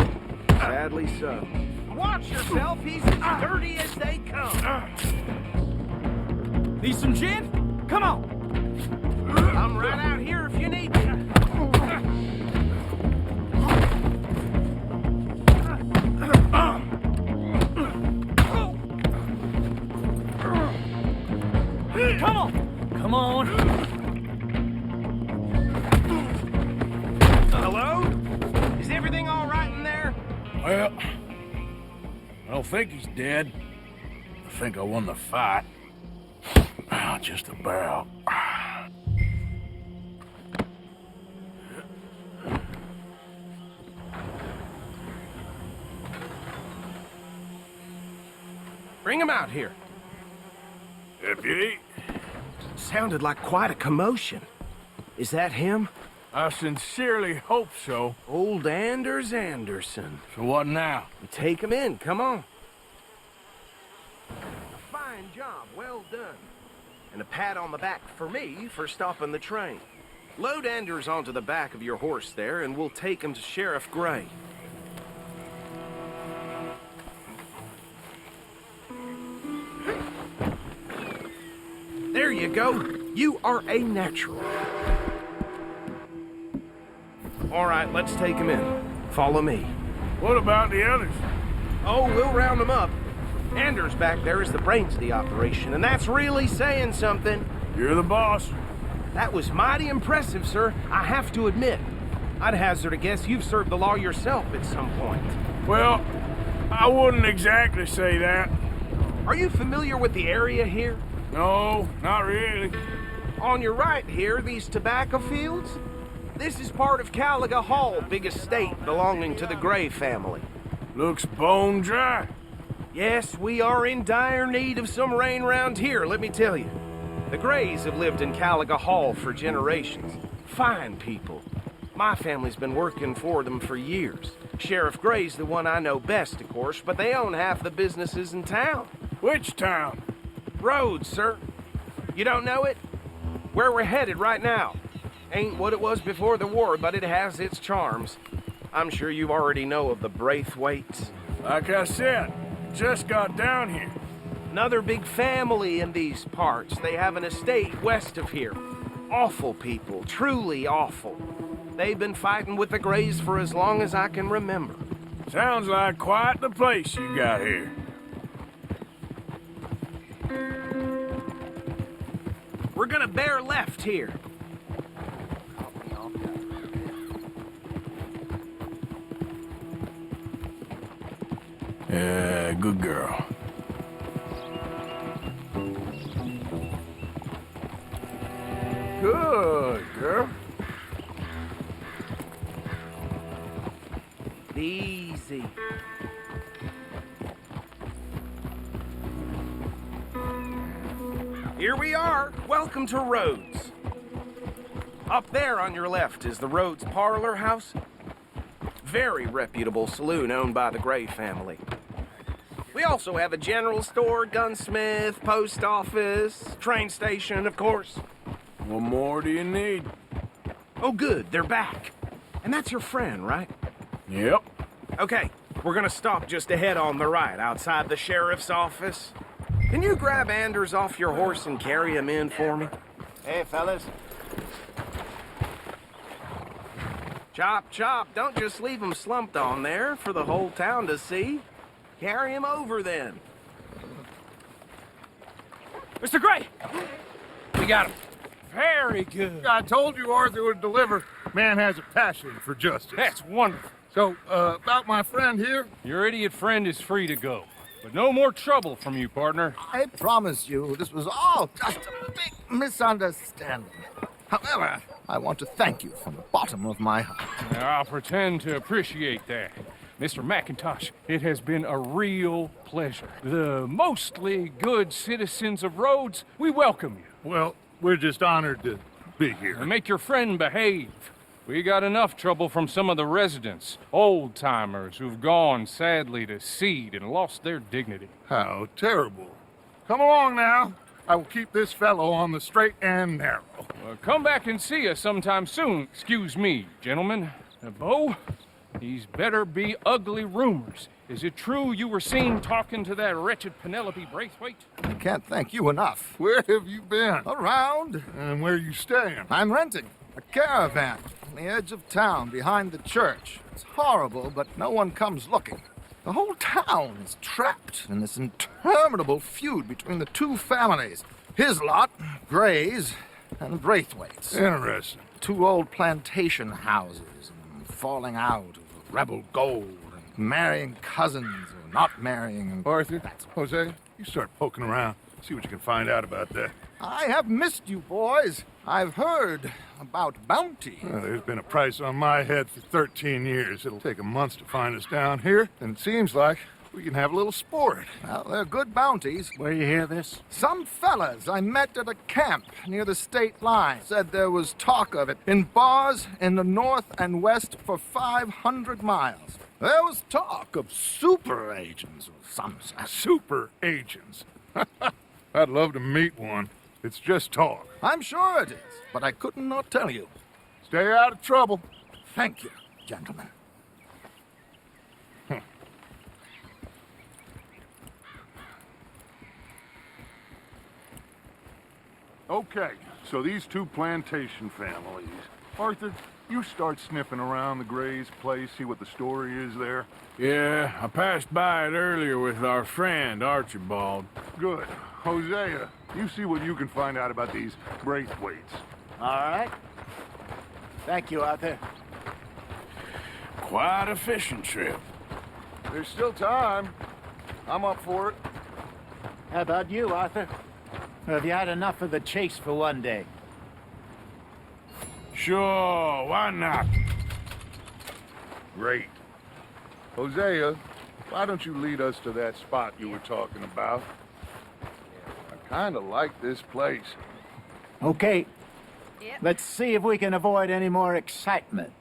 Sadly so. Watch yourself, he's as dirty as they come. Need some gin? Come on. I'm right out here if you need me. Come on. Come on. Hello? Is everything all right in there? Well, I don't think he's dead. I think I won the fight. Just about. Bring him out here. Deputy? Sounded like quite a commotion. Is that him? I sincerely hope so. Old Anders Anderson. So what now? Take him in, come on. A fine job, well done. And a pat on the back for me for stopping the train. Load Anders onto the back of your horse there, and we'll take him to Sheriff Gray. There you go. You are a natural. All right, let's take him in. Follow me. What about the others? Oh, we'll round them up. Anders back there is the brains of the operation, and that's really saying something. You're the boss. That was mighty impressive, sir. I have to admit. I'd hazard a guess you've served the law yourself at some point. Well, I wouldn't exactly say that. Are you familiar with the area here? No, not really. On your right here, these tobacco fields? This is part of Caliga Hall, big estate belonging to the Gray family. Looks bone dry. Yes, we are in dire need of some rain round here, let me tell you. The Grays have lived in Caliga Hall for generations. Fine people. My family's been working for them for years. Sheriff Gray's the one I know best, of course, but they own half the businesses in town. Which town? Rhodes, sir. You don't know it? Where we're headed right now. Ain't what it was before the war, but it has its charms. I'm sure you already know of the Braithwaites. Like I said, just got down here. Another big family in these parts. They have an estate west of here. Awful people, truly awful. They've been fighting with the Grays for as long as I can remember. Sounds like quite the place you got here. We're gonna bear left here. Yeah, good girl. Good girl. Easy. Here we are. Welcome to Rhodes. Up there on your left is the Rhodes Parlor House. Very reputable saloon owned by the Gray family. We also have a general store, gunsmith, post office, train station, of course. What more do you need? Oh, good. They're back. And that's your friend, right? Yep. Okay, we're gonna stop just ahead on the right, outside the sheriff's office. Can you grab Anders off your horse and carry him in for me? Hey, fellas. Chop, chop. Don't just leave him slumped on there for the whole town to see. Carry him over, then. Mr. Gray! We got him. Very good. I told you Arthur would deliver. Man has a passion for justice. That's wonderful. So, about my friend here? Your idiot friend is free to go. But no more trouble from you, partner. I promise you, this was all just a big misunderstanding. However, I want to thank you from the bottom of my heart. Now, I'll pretend to appreciate that. Mr. McIntosh, it has been a real pleasure. The mostly good citizens of Rhodes, we welcome you. Well, we're just honored to be here. And make your friend behave. We got enough trouble from some of the residents, old-timers who've gone, sadly, to seed and lost their dignity. How terrible. Come along now. I will keep this fellow on the straight and narrow. Well, come back and see us sometime soon. Excuse me, gentlemen. Bo, these better be ugly rumors. Is it true you were seen talking to that wretched Penelope Braithwaite? I can't thank you enough. Where have you been? Around. And where are you staying? I'm renting a caravan on the edge of town behind the church. It's horrible, but no one comes looking. The whole town is trapped in this interminable feud between the two families. His lot, Gray's, and the Braithwaites. Interesting. Two old plantation houses, and falling out of rebel gold, and marrying cousins or not marrying. And Arthur, Jose, you start poking around. See what you can find out about that. I have missed you, boys. I've heard about bounty. Well, there's been a price on my head for 13 years. It'll take a month to find us down here, and it seems like we can have a little sport. Well, they're good bounties. Where you hear this? Some fellas I met at a camp near the state line said there was talk of it in bars in the north and west for 500 miles. There was talk of super agents or some such. Super agents? I'd love to meet one. It's just talk. I'm sure it is, but I couldn't not tell you. Stay out of trouble. Thank you, gentlemen. Okay, so these two plantation families. Arthur, you start sniffing around the Gray's place, see what the story is there. Yeah, I passed by it earlier with our friend, Archibald. Good. Hosea, you see what you can find out about these Braithwaites. All right. Thank you, Arthur. quite a fishing trip. There's still time. I'm up for it. How about you, Arthur? Or have you had enough of the chase for one day? Sure, why not? Great. Hosea, why don't you lead us to that spot you were talking about? I kind of like this place. Okay. Let's see if we can avoid any more excitement.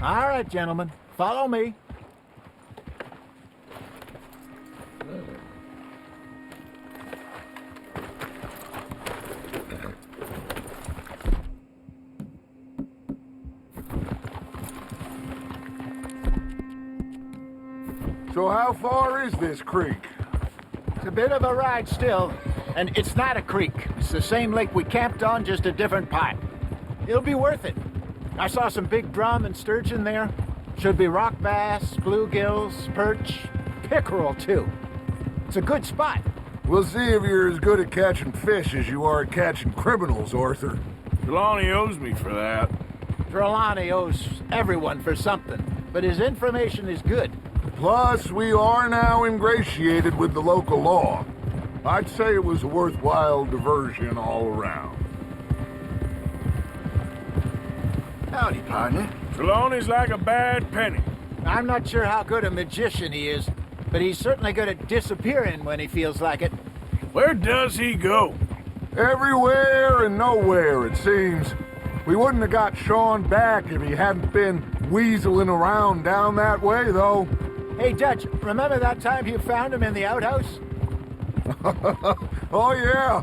All right, gentlemen, follow me. So how far is this creek? It's a bit of a ride still, and it's not a creek. It's the same lake we camped on, just a different part. It'll be worth it. I saw some big drum and sturgeon there. Should be rock bass, bluegills, perch, pickerel too. It's a good spot. We'll see if you're as good at catching fish as you are at catching criminals, Arthur. Trelawney owes me for that. Trelawney owes everyone for something, but his information is good. Plus, we are now ingratiated with the local law. I'd say it was a worthwhile diversion all around. Howdy, partner. Trelawney's like a bad penny. I'm not sure how good a magician he is, but he's certainly good at disappearing when he feels like it. Where does he go? Everywhere and nowhere, it seems. We wouldn't have got Sean back if he hadn't been weaseling around down that way, though. Hey, Dutch, remember that time you found him in the outhouse? Oh, yeah.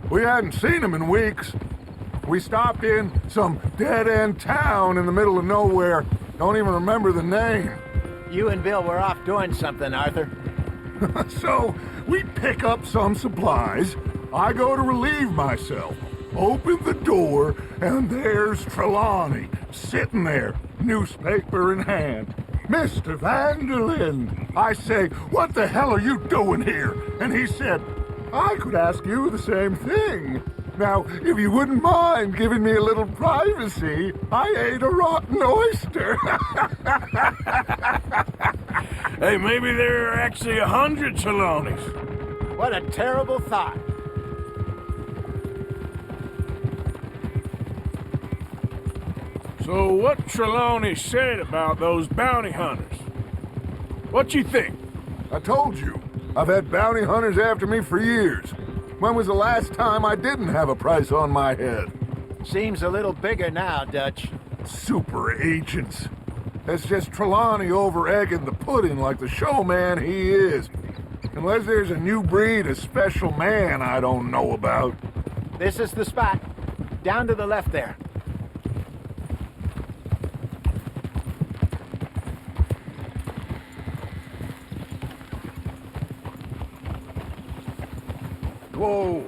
We hadn't seen him in weeks. We stopped in some dead-end town in the middle of nowhere. Don't even remember the name. You and Bill were off doing something, Arthur. So, we pick up some supplies. I go to relieve myself. Open the door, and there's Trelawney, sitting there, newspaper in hand. Mr. Vanderlyn. I say, what the hell are you doing here? And he said, I could ask you the same thing. Now, if you wouldn't mind giving me a little privacy, I ate a rotten oyster. Hey, maybe there are actually 100 Trelawneys. What a terrible thought. So what Trelawney said about those bounty hunters? What you think? I told you. I've had bounty hunters after me for years. When was the last time I didn't have a price on my head? Seems a little bigger now, Dutch. Super agents. That's just Trelawney over-egging the pudding like the showman he is. Unless there's a new breed of special man I don't know about. This is the spot. Down to the left there. Whoa.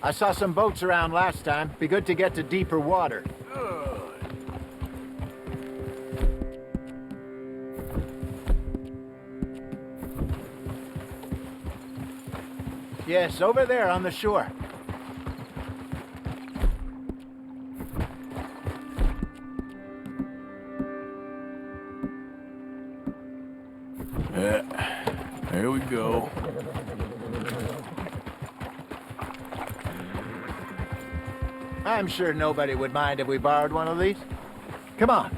I saw some boats around last time. Be good to get to deeper water. Yes, over there on the shore. There we go. I'm sure nobody would mind if we borrowed one of these. Come on.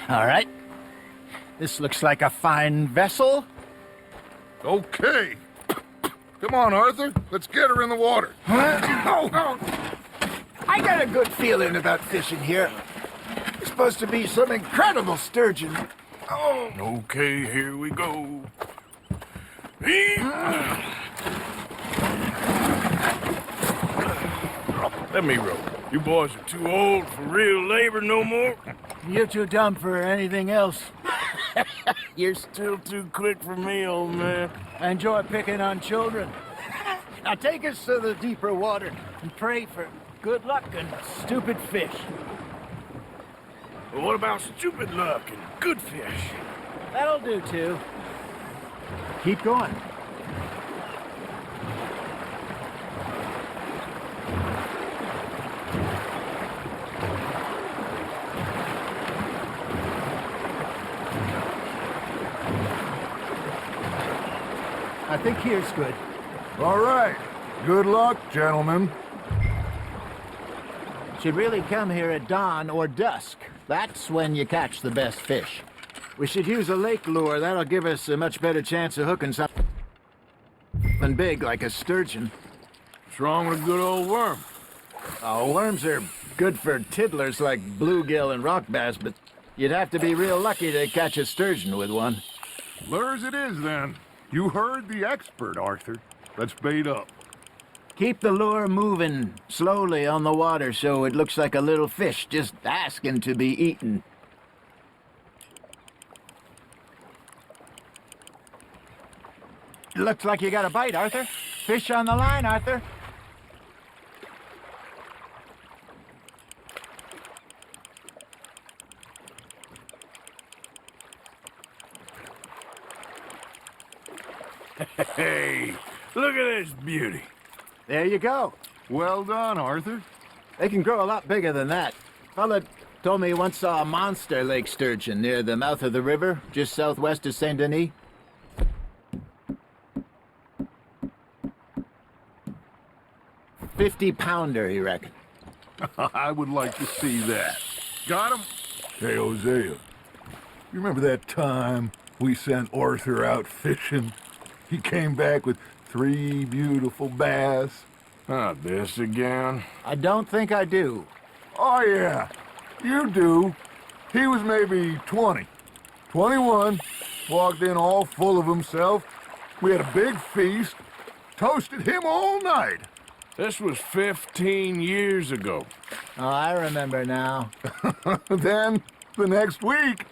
All right. This looks like a fine vessel. Okay. Come on, Arthur. Let's get her in the water. I got a good feeling about fishing here. It's supposed to be some incredible sturgeon. Okay, here we go. Let me roll. You boys are too old for real labor no more. You're too dumb for anything else. You're still too quick for me, old man. I enjoy picking on children. Now take us to the deeper water and pray for good luck and stupid fish. Well, what about stupid luck and good fish? That'll do, too. Keep going. I think here's good. All right. Good luck, gentlemen. Should really come here at dawn or dusk. That's when you catch the best fish. We should use a lake lure. That'll give us a much better chance of hooking something big like a sturgeon. What's wrong with a good old worm? Oh, worms are good for tiddlers like bluegill and rock bass, but you'd have to be real lucky to catch a sturgeon with one. Lures it is, then. You heard the expert, Arthur. Let's bait up. Keep the lure moving slowly on the water so it looks like a little fish just asking to be eaten. Looks like you got a bite, Arthur. Fish on the line, Arthur. Hey, look at this beauty. There you go. Well done, Arthur. They can grow a lot bigger than that. Fella told me he once saw a monster lake sturgeon near the mouth of the river, just southwest of Saint Denis. $50-pounder, he reckoned. I would like to see that. Got him? Hey, Hosea. You remember that time we sent Arthur out fishing? He came back with 3 beautiful bass. Not this again. I don't think I do. Oh, yeah. You do. He was maybe 20. 21. Walked in all full of himself. We had a big feast. Toasted him all night. This was 15 years ago. Oh, I remember now. Then, the next week,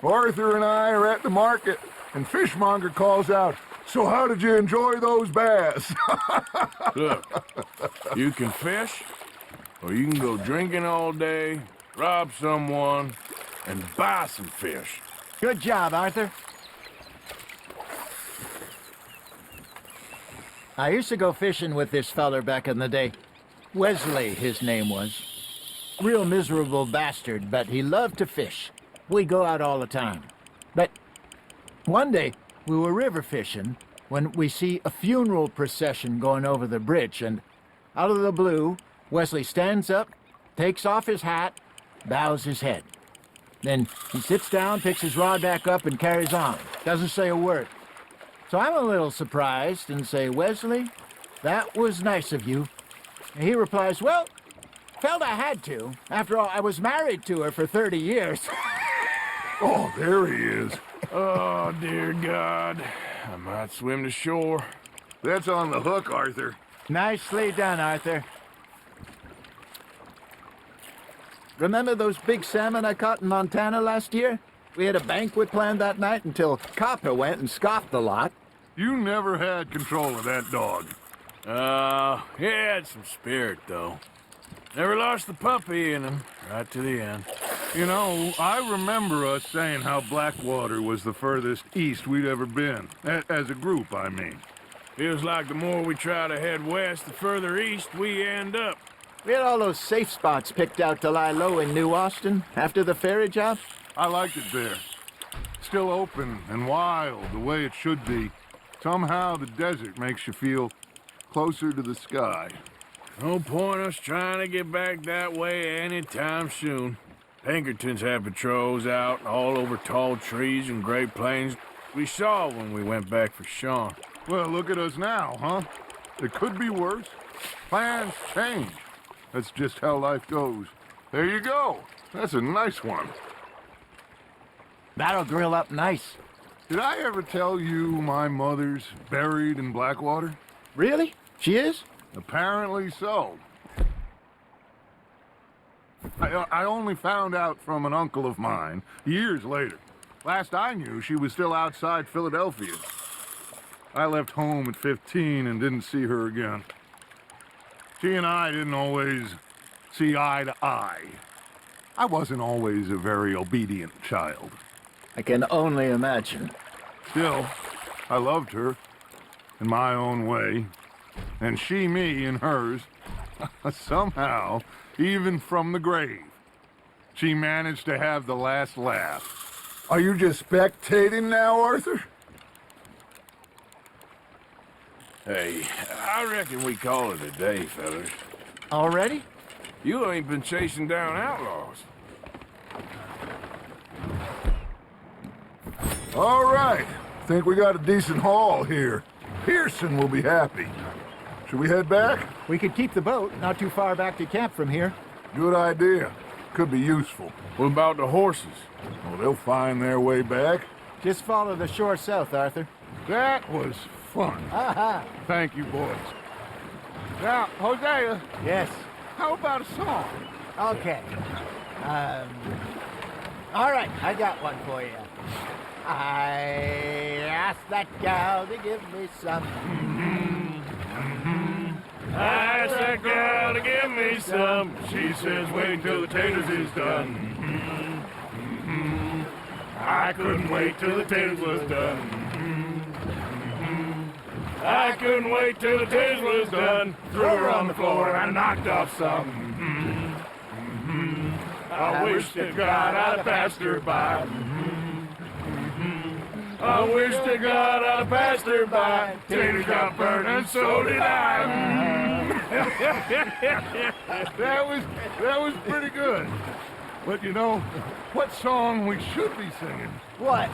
Arthur and I are at the market, and Fishmonger calls out, "So how did you enjoy those bass?" Look, you can fish, or you can go drinking all day, rob someone, and buy some fish. Good job, Arthur. I used to go fishing with this feller back in the day. Wesley, his name was. Real miserable bastard, but he loved to fish. We go out all the time. But one day, we were river fishing when we see a funeral procession going over the bridge, and out of the blue, Wesley stands up, takes off his hat, bows his head. Then he sits down, picks his rod back up, and carries on. Doesn't say a word. So I'm a little surprised and say, "Wesley, that was nice of you." And he replies, "Well, felt I had to. After all, I was married to her for 30 years. Oh, there he is. Oh, dear God. I might swim to shore. That's on the hook, Arthur. Nicely done, Arthur. Remember those big salmon I caught in Montana last year? We had a banquet planned that night until Copper went and scoffed the lot. You never had control of that dog. He had some spirit, though. Never lost the puppy in him, right to the end. You know, I remember us saying how Blackwater was the furthest east we'd ever been. As a group, I mean. Feels like the more we try to head west, the further east we end up. We had all those safe spots picked out to lie low in New Austin after the ferry job. I liked it there. Still open and wild, the way it should be. Somehow the desert makes you feel closer to the sky. No point us trying to get back that way anytime soon. Pinkertons had patrols out all over tall trees and Great Plains. We saw when we went back for Sean. Well, look at us now, huh? It could be worse. Plans change. That's just how life goes. There you go. That's a nice one. That'll grill up nice. Did I ever tell you my mother's buried in Blackwater? Really? She is? Apparently so. I only found out from an uncle of mine years later. Last I knew, she was still outside Philadelphia. I left home at 15 and didn't see her again. She and I didn't always see eye to eye. I wasn't always a very obedient child. I can only imagine. Still, I loved her in my own way, and she me in hers. Somehow, even from the grave, she managed to have the last laugh. Are you just spectating now, Arthur? Hey, I reckon we call it a day, fellas. Already? You ain't been chasing down outlaws. All right. Think we got a decent haul here. Pearson will be happy. Should we head back? We could keep the boat not too far back to camp from here. Good idea. Could be useful. What about the horses? Well, they'll find their way back. Just follow the shore south, Arthur. That was fun. Aha! Thank you, boys. Now, Hosea, Yes. how about a song? Okay. All right, I got one for you. I asked that gal to give me some. I asked that girl to give me some. She says, wait till the taters is done. I couldn't wait till the taters was done. I couldn't wait till the taters was done. Threw her on the floor and knocked off some. I wish to God I'd passed her by. I wish to God I passed her by. Taters got burned and so did I. That was pretty good. But you know, what song we should be singing? What?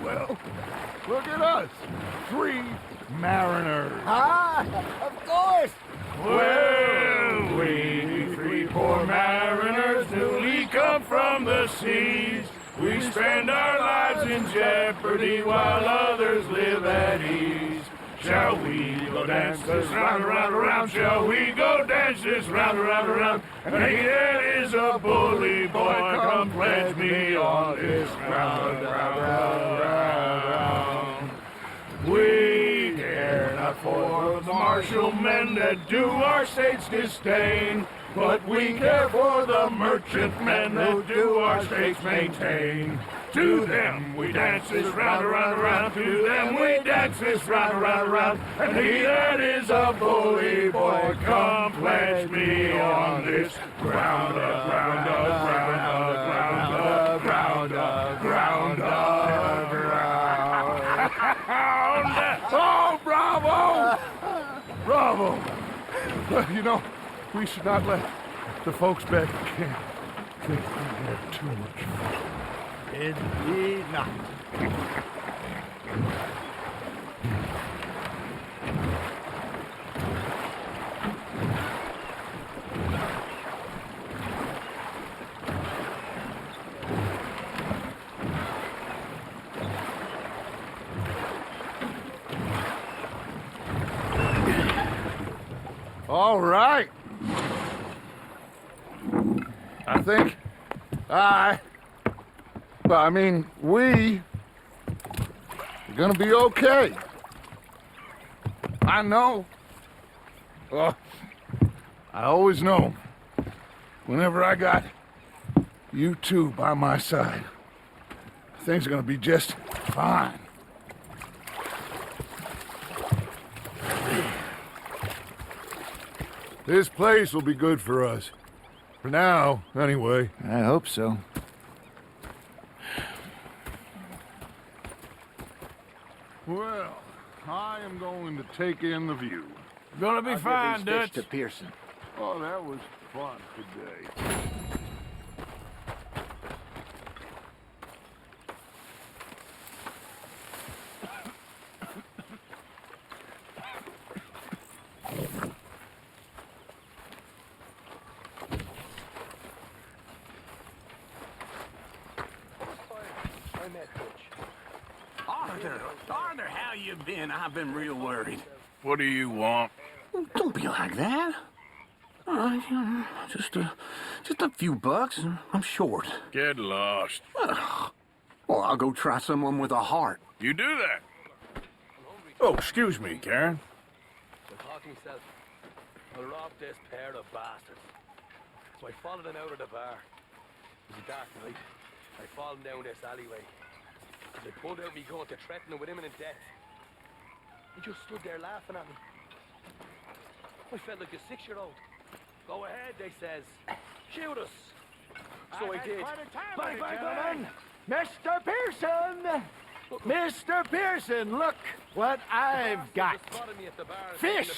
Well, look at us. 3 mariners. Ah, of course. Well, we 3 poor mariners newly come from the seas. We spend our lives in jeopardy while others live at ease. Shall we go dance this round, around, around? Shall we go dance this round, around, around? And he that is a bully boy, come pledge me on this round, round, round, round. We care not for the martial men that do our states disdain, but we care for the merchant men that do our states maintain. To them we dance this round, around, around. To them we dance this round, around, around. And he that is a bully boy, come pledge me on this ground up, ground up, ground up, ground up, ground up, ground up, ground up. Oh, bravo! Bravo! You know, we should not let the folks back at camp think we had too much fun. Indeed not. All right. I think we are gonna be okay. I know. I always know. Whenever I got you two by my side, things are gonna be just fine. This place will be good for us. For now, anyway. I hope so. Well, I am going to take in the view. Gonna be I'll fine, give these fish Dutch. to Pearson. Oh, that was fun today. Arthur, how you been? I've been real worried. What do you want? Don't be like that. Just a few bucks, and I'm short. Get lost. Well, I'll go try someone with a heart. You do that? Oh, excuse me, Karen. I thought to myself, I'll rob this pair of bastards. So I followed them out of the bar. It was a dark night. I followed them down this alleyway. As I pulled out me gun to threaten them with imminent death. They just stood there laughing at me. I felt like a 6-year-old. Go ahead, they says. Shoot us. So I did. Bang, bang, bang! Mr. Pearson! Mr. Pearson, look what I've got. Fish!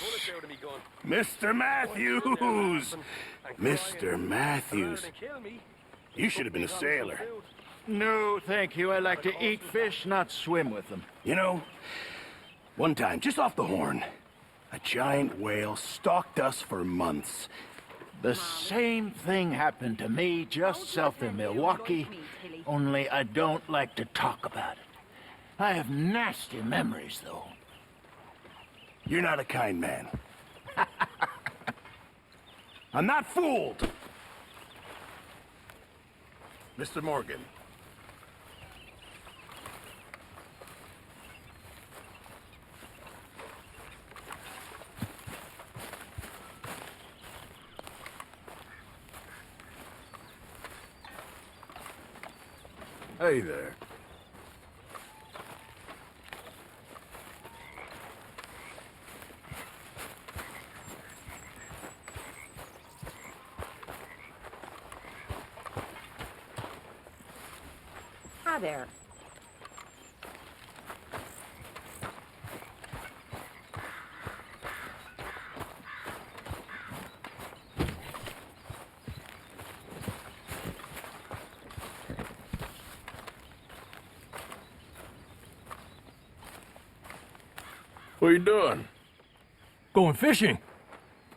Mr. Matthews! Mr. Matthews. You should have been a sailor. No, thank you. I like to eat fish, not swim with them. You know, one time, just off the Horn, a giant whale stalked us for months. The same thing happened to me just south of Milwaukee, only I don't like to talk about it. I have nasty memories, though. You're not a kind man. I'm not fooled! Mr. Morgan. Hey there. Hi there. What are you doing? Going fishing.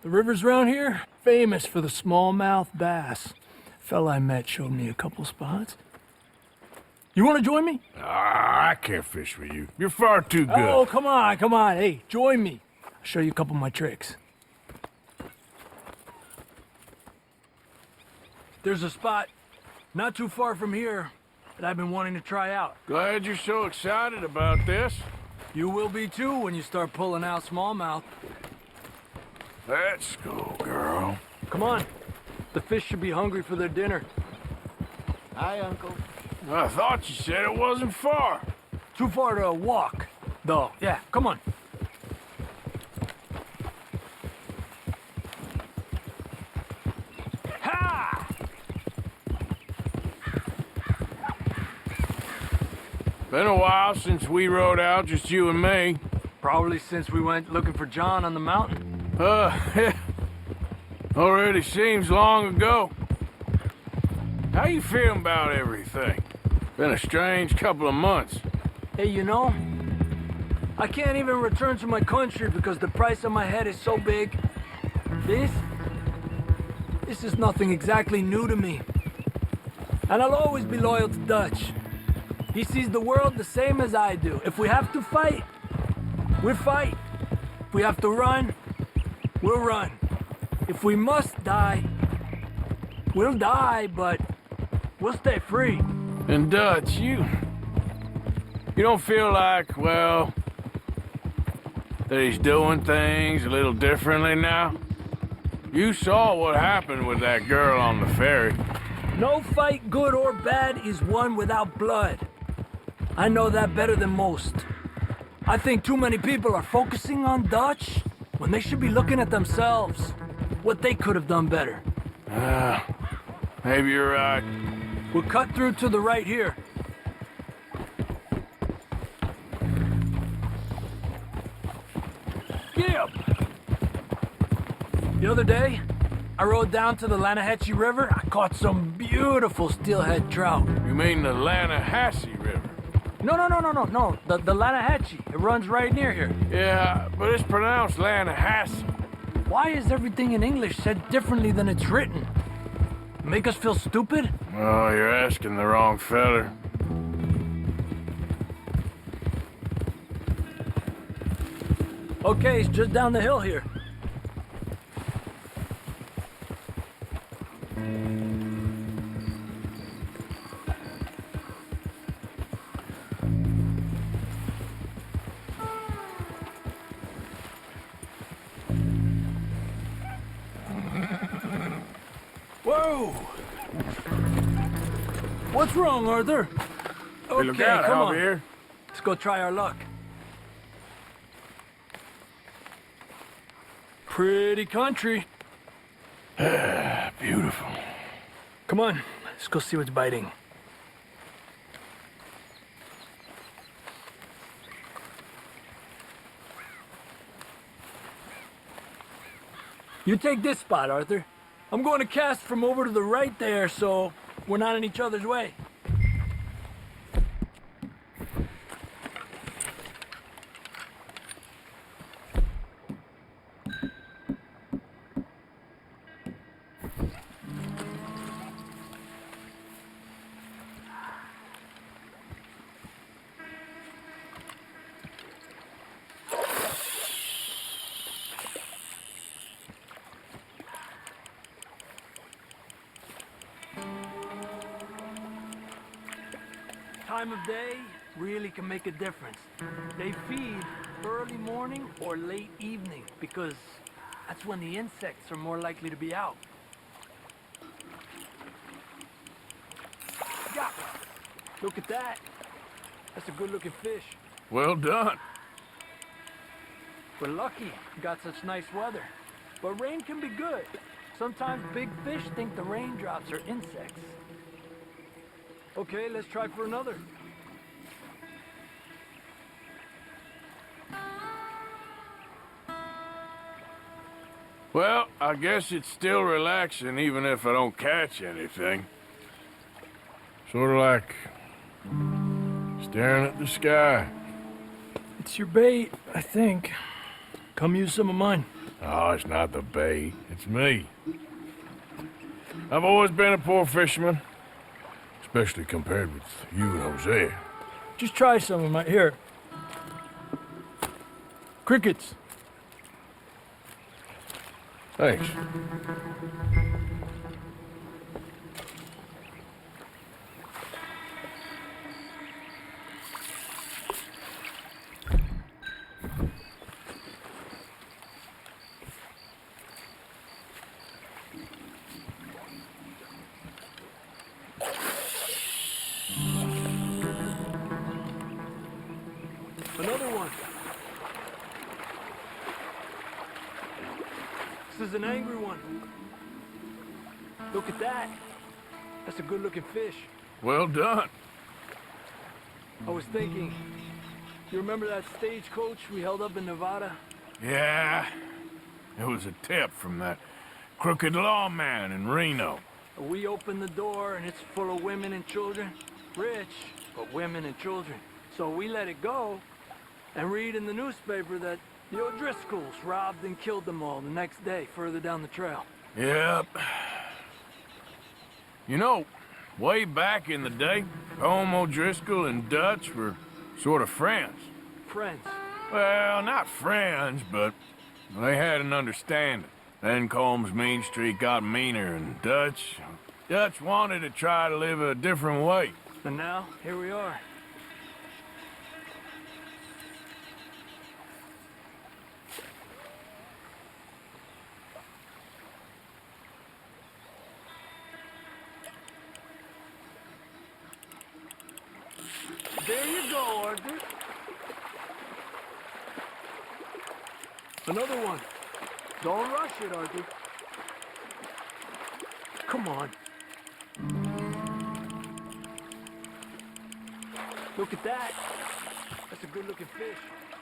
The rivers around here, famous for the smallmouth bass. Fella I met showed me a couple spots. You want to join me? Ah, I can't fish with you. You're far too good. Oh, come on, come on. Hey, join me. I'll show you a couple of my tricks. There's a spot not too far from here that I've been wanting to try out. Glad you're so excited about this. You will be too when you start pulling out smallmouth. Let's go, girl. Come on. The fish should be hungry for their dinner. Hi, Uncle. I thought you said it wasn't far. Too far to walk, though. Yeah, come on. Ha! Been a while since we rode out, just you and me. Probably since we went looking for John on the mountain. Already seems long ago. How you feeling about everything? Been a strange couple of months. Hey, you know, I can't even return to my country because the price on my head is so big. This is nothing exactly new to me. And I'll always be loyal to Dutch. He sees the world the same as I do. If we have to fight, we'll fight. If we have to run, we'll run. If we must die, we'll die, but we'll stay free. And Dutch, you don't feel like, well, that he's doing things a little differently now? You saw what happened with that girl on the ferry. No fight, good or bad, is won without blood. I know that better than most. I think too many people are focusing on Dutch when they should be looking at themselves, what they could have done better. Maybe you're right. We'll cut through to the right here. Get up! The other day, I rode down to the Lanahatchee River. I caught some beautiful steelhead trout. You mean the Lanahatchee River? No. The Lanahatchee. It runs right near here. Yeah, but it's pronounced Lanahatchee. Why is everything in English said differently than it's written? Make us feel stupid? Oh, you're asking the wrong feller. Okay, it's just down the hill here. Whoa! What's wrong, Arthur? Hey, look out, come on. Javier. Let's go try our luck. Pretty country. Beautiful. Come on, let's go see what's biting. You take this spot, Arthur. I'm going to cast from over to the right there, so we're not in each other's way. Time of day really can make a difference. They feed early morning or late evening because that's when the insects are more likely to be out. Yeah. Look at that. That's a good-looking fish. Well done. We're lucky we got such nice weather. But rain can be good. Sometimes big fish think the raindrops are insects. Okay, let's try for another. Well, I guess it's still relaxing even if I don't catch anything. Sort of like staring at the sky. It's your bait, I think. Come use some of mine. Oh, it's not the bait. It's me. I've always been a poor fisherman. Especially compared with you and Hosea. Just try some of my... Here. Crickets. Thanks. Another one. This is an angry one. Look at that. That's a good-looking fish. Well done. I was thinking, you remember that stagecoach we held up in Nevada? Yeah. It was a tip from that crooked lawman in Reno. We opened the door and it's full of women and children. Rich, but women and children. So we let it go and read in the newspaper that the O'Driscolls robbed and killed them all the next day further down the trail. Yep. You know, way back in the day, Home O'Driscoll and Dutch were sort of friends. Friends? Well, not friends, but they had an understanding. Then Combs' mean streak got meaner, and Dutch wanted to try to live a different way. And now, here we are. There you go, Arthur. Another one. Don't rush it, Arthur. Come on. Look at that. That's a good-looking fish.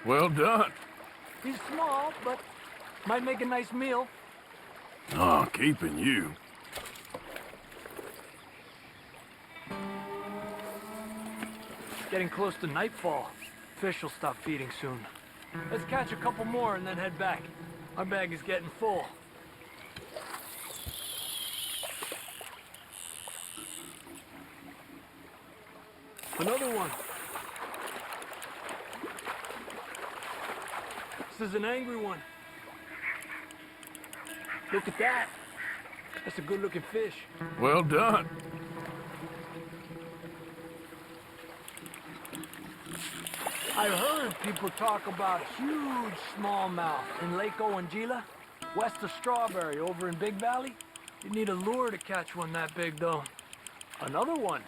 Well done. He's small, but might make a nice meal. Oh, keeping you. Getting close to nightfall. Fish will stop feeding soon. Let's catch a couple more and then head back. Our bag is getting full. Another one. This is an angry one. Look at that. That's a good-looking fish. Well done. I heard people talk about a huge smallmouth in Lake Owanjila, west of Strawberry, over in Big Valley. You need a lure to catch one that big, though. Another one.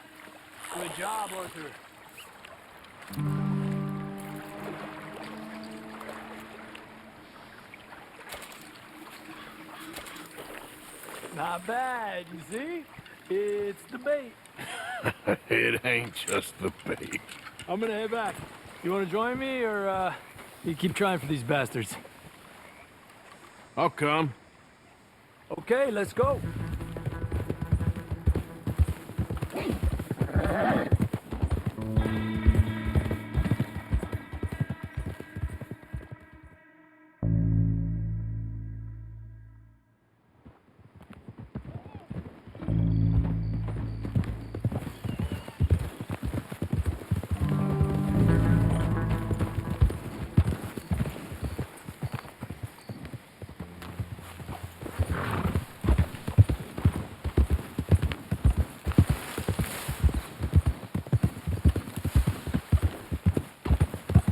Good job, Arthur. Not bad, you see? It's the bait. It ain't just the bait. I'm gonna head back. You wanna join me, or you keep trying for these bastards? I'll come. Okay, let's go.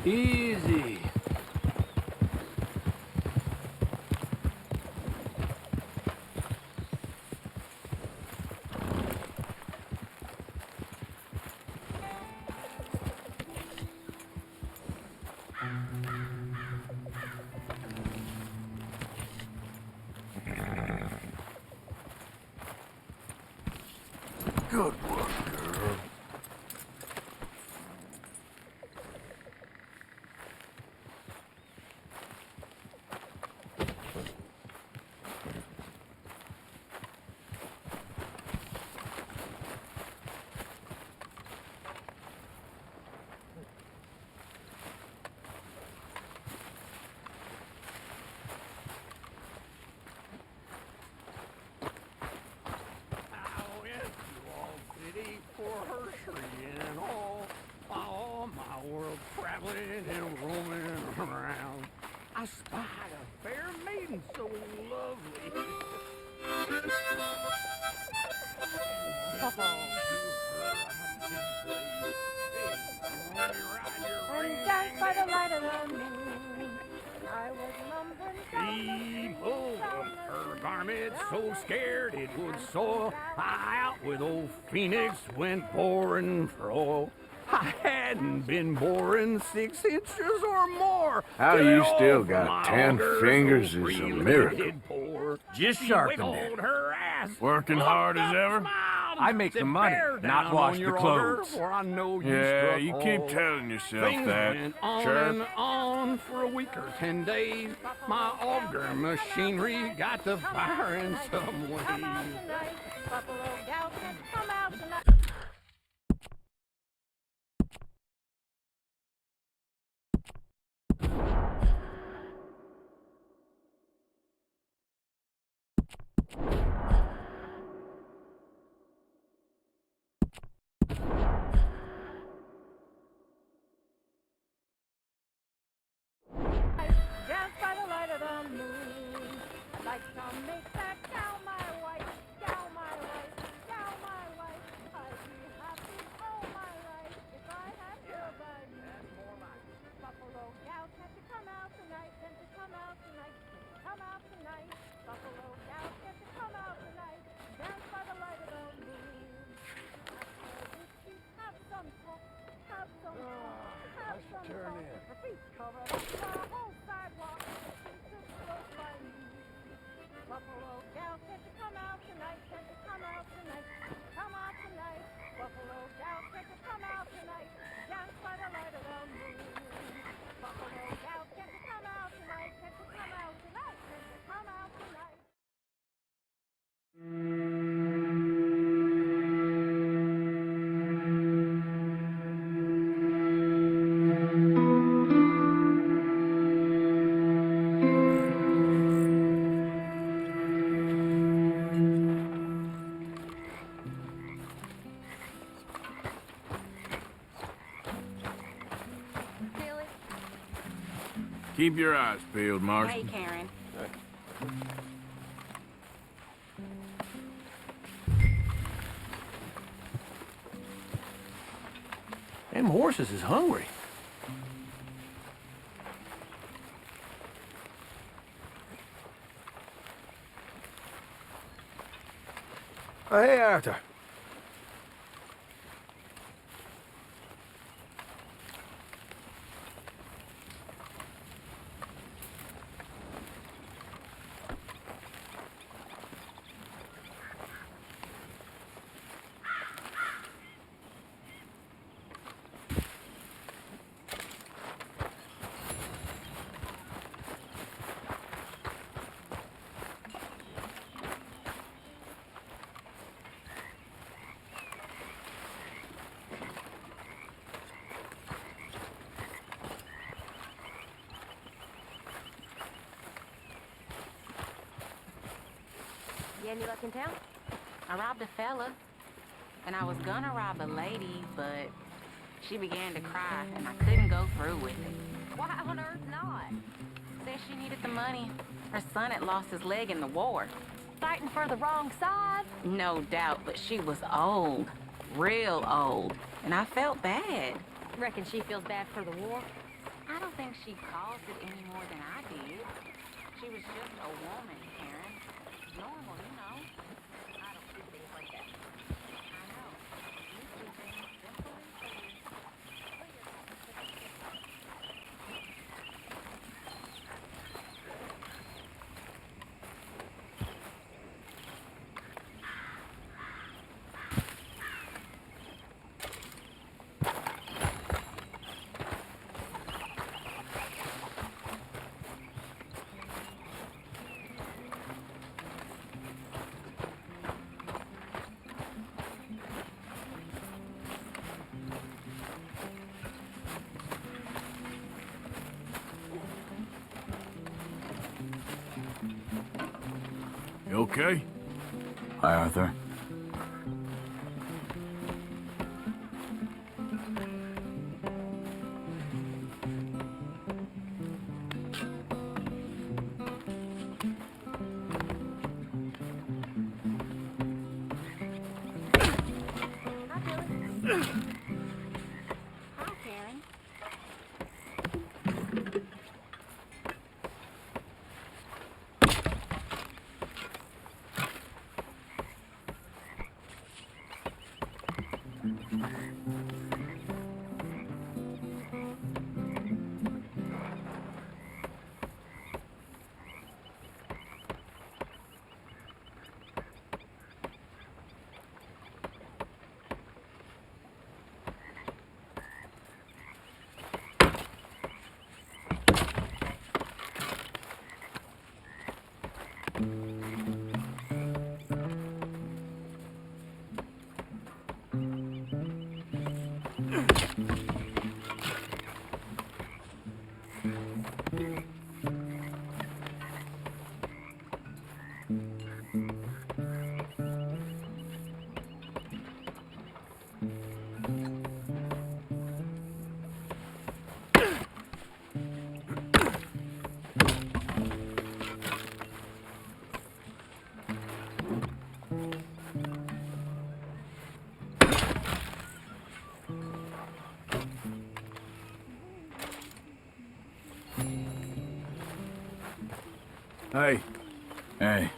Easy. Good work, girl. I spied a fair maiden so lovely. And danced by the light of the moon, I was lumbering Evil of her garment, so scared it would soil. I out with old Phoenix went boring for oil. I hadn't been boring 6 inches or more. How you still got 10 fingers is a miracle. Just sharpened it. Working hard as ever? I make the money, not wash the clothes. Yeah, you keep telling yourself that. Sure. And on for a week or 10 days. My auger machinery got the fire in some way. Buffalo gal can't come out tonight. Dance by the light of the moon, like some make that cow my wife, cow my wife, cow my wife. I'd be happy all my life if I had her by me. Buffalo gal, can't you come out tonight? Can't you come out tonight? Can't you come out tonight? Buffalo gal, can't you come out tonight? Dance by the light of the moon. I said, if you have some talk, have some talk, have some talk. Her feet covered up the whole sidewalk. She's just close by me. Buffalo gal, can't you come out tonight? Can't you come out tonight? Come out tonight. Buffalo gal, can't you come out tonight? Dance by the light of the moon. Buffalo gal, can't you come out tonight? Can't you come out tonight? Can't you come out tonight? Keep your eyes peeled, Marshal. Hey, Karen. Them horses is hungry. Hey, Arthur. You any luck in town? I robbed a fella, and I was gonna rob a lady, but she began to cry, and I couldn't go through with it. Why on earth not? Said she needed the money. Her son had lost his leg in the war. Fighting for the wrong side? No doubt, but she was old. Real old. And I felt bad. Reckon she feels bad for the war? I don't think she caused it any more than I did. She was just a woman, Karen. Normal, you know. I don't do things like that. I know. You do things simple and clear. You okay? Hi, Arthur. Hi, Karen. Hey. Hey.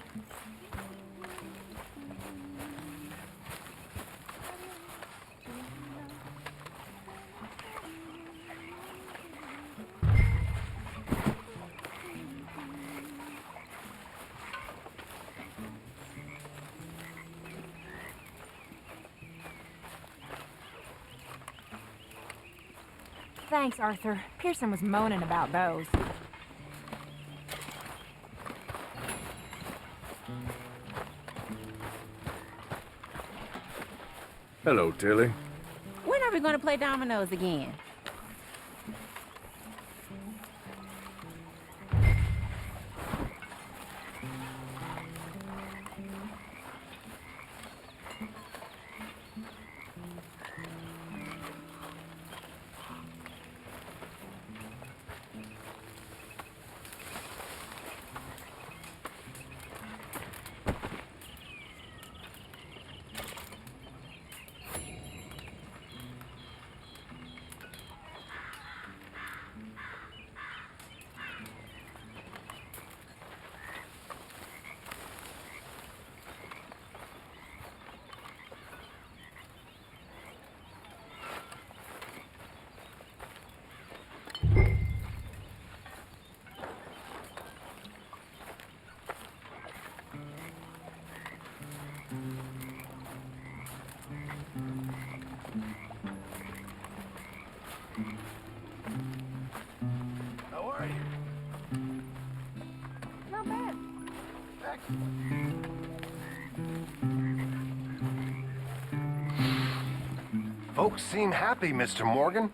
Thanks, Arthur. Pearson was moaning about those. Hello, Tilly. When are we going to play dominoes again? back. Folks seem happy, Mr. Morgan.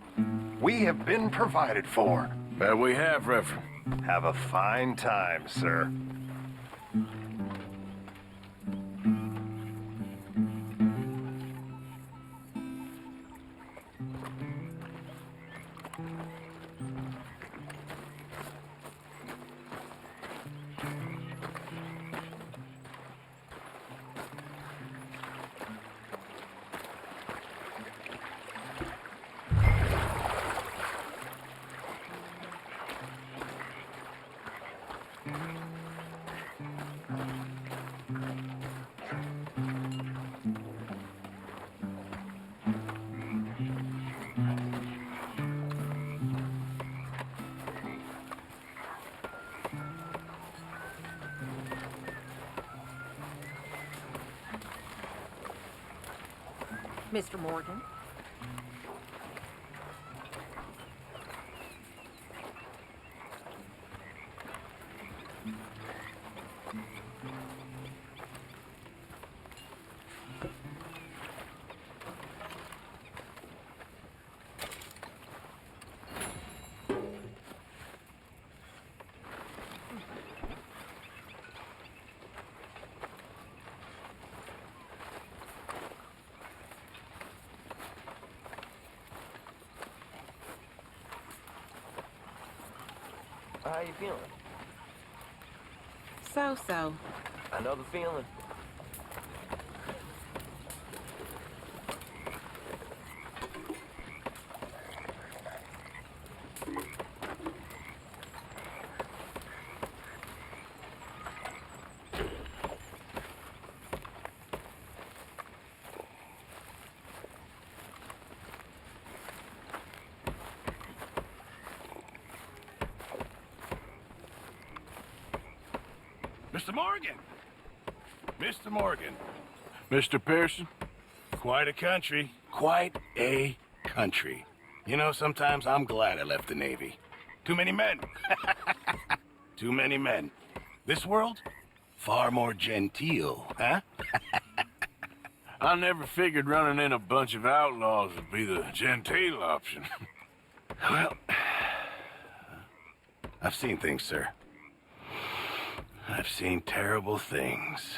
We have been provided for. We have, Reverend. Have a fine time, sir. Mr. Morgan? How you feeling? So. I know the feeling. Mr. Morgan! Mr. Morgan. Mr. Pearson? Quite a country. Quite a country. You know, sometimes I'm glad I left the Navy. Too many men. Too many men. This world? Far more genteel, huh? I never figured running in a bunch of outlaws would be the genteel option. Well, I've seen things, sir. I've seen terrible things.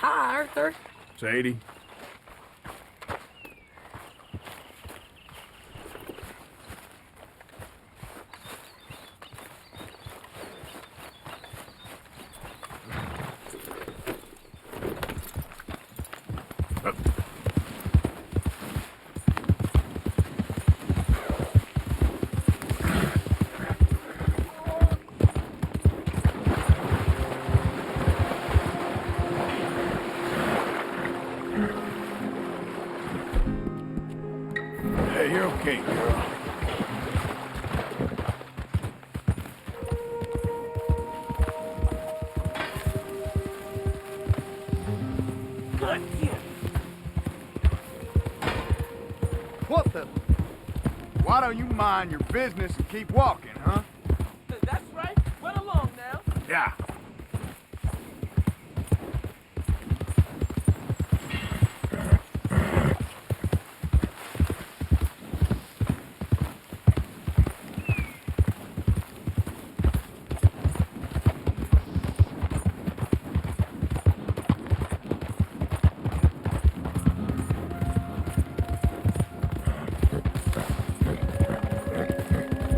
Hi, Arthur. Sadie. Hey, you're okay, girl. What the? Why don't you mind your business and keep walking, huh? That's right. Run along now. Yeah.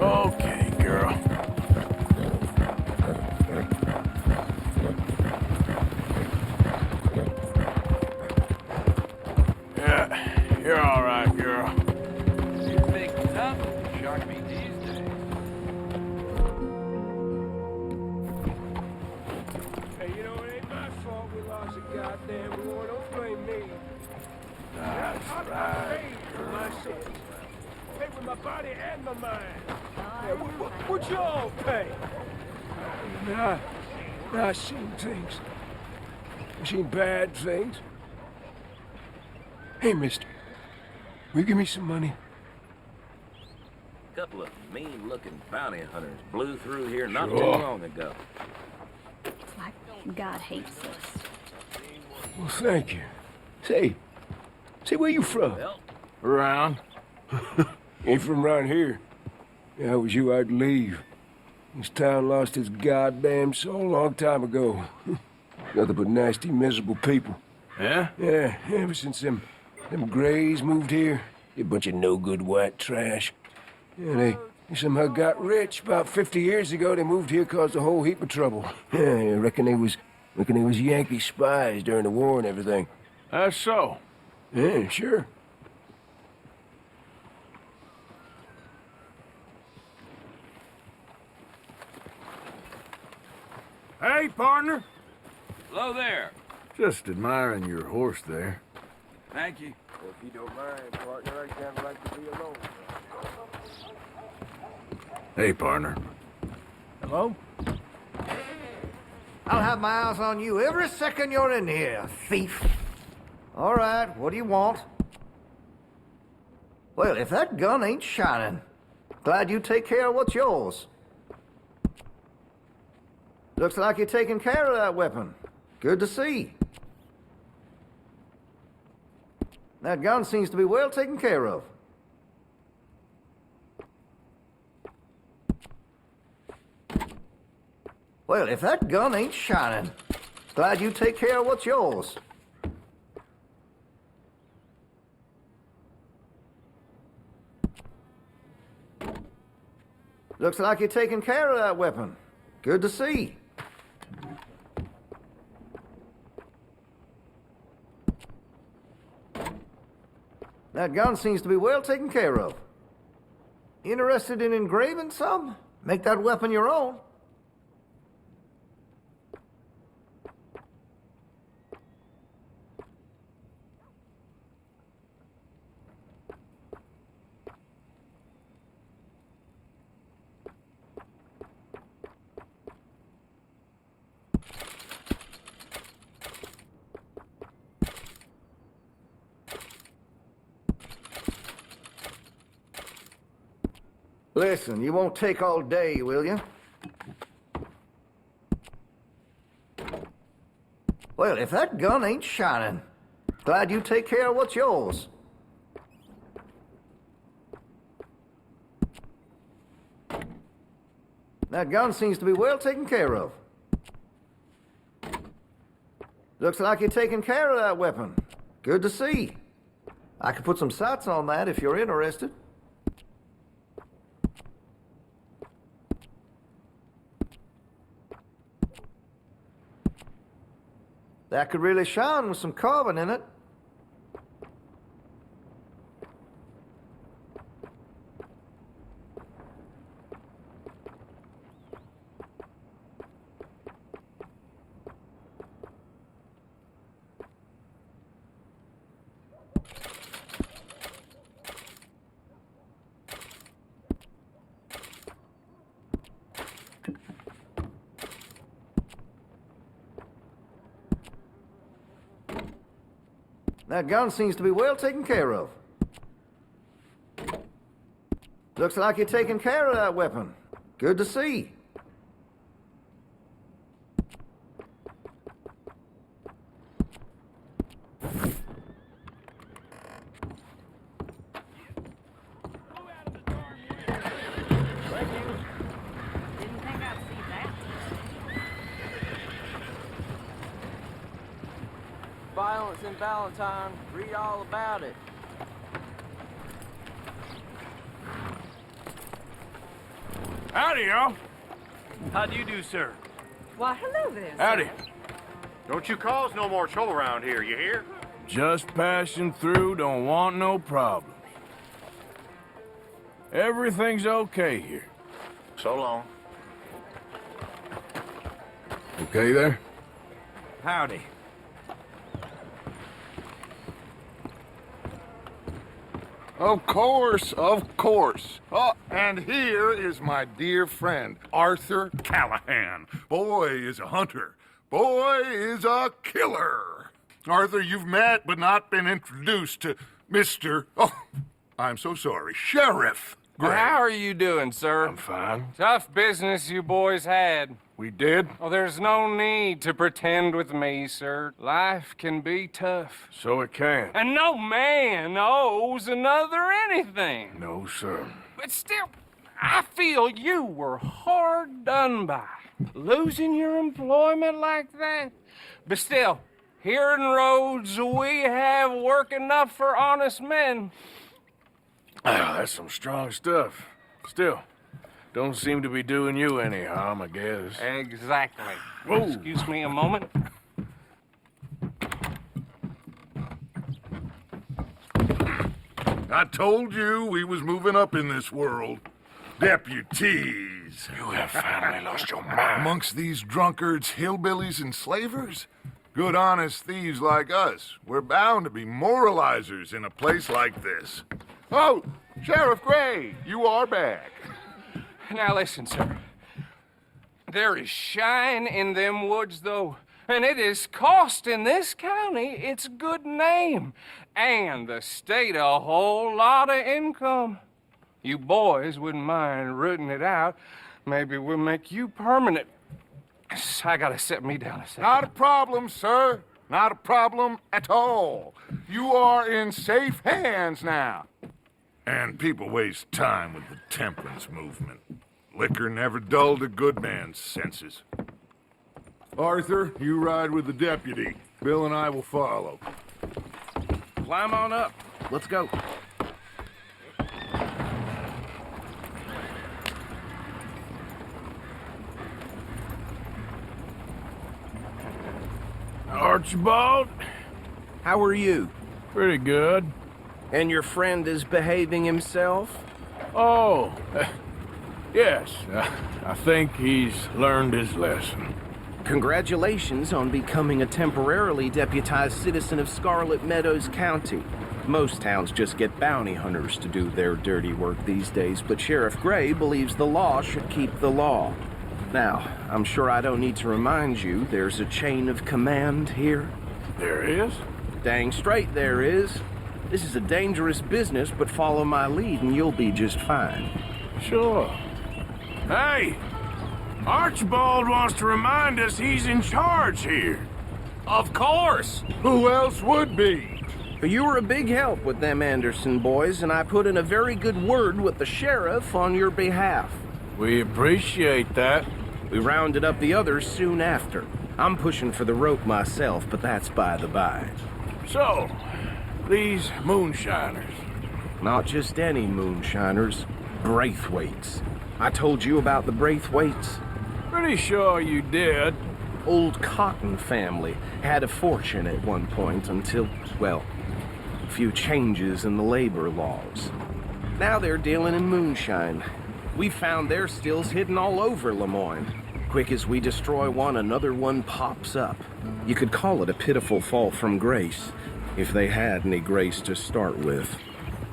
Okay, girl. Yeah, you're all right, girl. You big tough. Shark me these days. body and my mind. Yeah, what y'all pay? I seen things. I seen bad things. Hey, mister. Will you give me some money? A couple of mean-looking bounty hunters blew through here not Sure. too long ago. It's like God hates us. Well, thank you. Say, where you from? Around. Ain't from around here. If I was you, I'd leave. This town lost its goddamn soul a long time ago. Nothing but nasty, miserable people. Yeah? Yeah, ever since them Grays moved here, they a bunch of no-good white trash. Yeah, they somehow got rich. About 50 years ago, they moved here, caused a whole heap of trouble. Yeah, I reckon they was Yankee spies during the war and everything. That's so. Yeah, sure. Hey, partner. Hello there. Just admiring your horse there. Thank you. If you don't mind, partner, I kind of like to be alone. Hey, partner. Hello? I'll have my eyes on you every second you're in here, thief. All right, what do you want? Well, if that gun ain't shining, glad you take care of what's yours. Looks like you're taking care of that weapon. Good to see. That gun seems to be well taken care of. Well, if that gun ain't shining, glad you take care of what's yours. Looks like you're taking care of that weapon. Good to see. That gun seems to be well taken care of. Interested in engraving some? Make that weapon your own. Listen, you won't take all day, will you? Well, if that gun ain't shining, glad you take care of what's yours. That gun seems to be well taken care of. Looks like you're taking care of that weapon. Good to see. I could put some sights on that if you're interested. That could really shine with some carving in it. That gun seems to be well taken care of. Looks like you're taking care of that weapon. Good to see. Violence in Valentine. Read all about it. Howdy, y'all. How do you do, sir? Why, hello there. Howdy. Don't you cause no more trouble around here, you hear? Just passing through, don't want no problems. Everything's okay here. So long. Okay there? Of course, of course. Oh, and here is my dear friend, Arthur Callahan. Boy is a hunter. Boy is a killer. Arthur, you've met but not been introduced to Mr. Oh, I'm so sorry, Sheriff Gray. How are you doing, sir? I'm fine. Tough business you boys had. We did? Oh, there's no need to pretend with me, sir. Life can be tough. So it can. And no man owes another anything. No, sir. But still, I feel you were hard done by. Losing your employment like that. But still, here in Rhodes, we have work enough for honest men. Ah, that's some strong stuff. Still, don't seem to be doing you any harm, I guess. Exactly. Whoa. Excuse me a moment. I told you we was moving up in this world. Deputies. You have finally lost your mind. Amongst these drunkards, hillbillies, and slavers? Good honest thieves like us. We're bound to be moralizers in a place like this. Oh, Sheriff Gray, you are back. Now listen, sir. There is shine in them woods, though, and it is costing this county its good name and the state a whole lot of income. You boys wouldn't mind rooting it out. Maybe we'll make you permanent. I gotta set me down a second. Not a problem, sir. Not a problem at all. You are in safe hands now. And people waste time with the temperance movement. Liquor never dulled a good man's senses. Arthur, you ride with the deputy. Bill and I will follow. Climb on up. Let's go. Archibald? How are you? Pretty good. And your friend is behaving himself? Oh, yes. I think he's learned his lesson. Congratulations on becoming a temporarily deputized citizen of Scarlet Meadows County. Most towns just get bounty hunters to do their dirty work these days, but Sheriff Gray believes the law should keep the law. Now, I'm sure I don't need to remind you there's a chain of command here. There is? Dang straight there is. This is a dangerous business, but follow my lead and you'll be just fine. Sure. Hey! Archibald wants to remind us he's in charge here. Of course! Who else would be? You were a big help with them Anderson boys, and I put in a very good word with the sheriff on your behalf. We appreciate that. We rounded up the others soon after. I'm pushing for the rope myself, but that's by the by. So, these moonshiners. Not just any moonshiners, Braithwaites. I told you about the Braithwaites? Pretty sure you did. Old Cotton family had a fortune at one point until, well, a few changes in the labor laws. Now they're dealing in moonshine. We found their stills hidden all over Lemoyne. Quick as we destroy one, another one pops up. You could call it a pitiful fall from grace, if they had any grace to start with.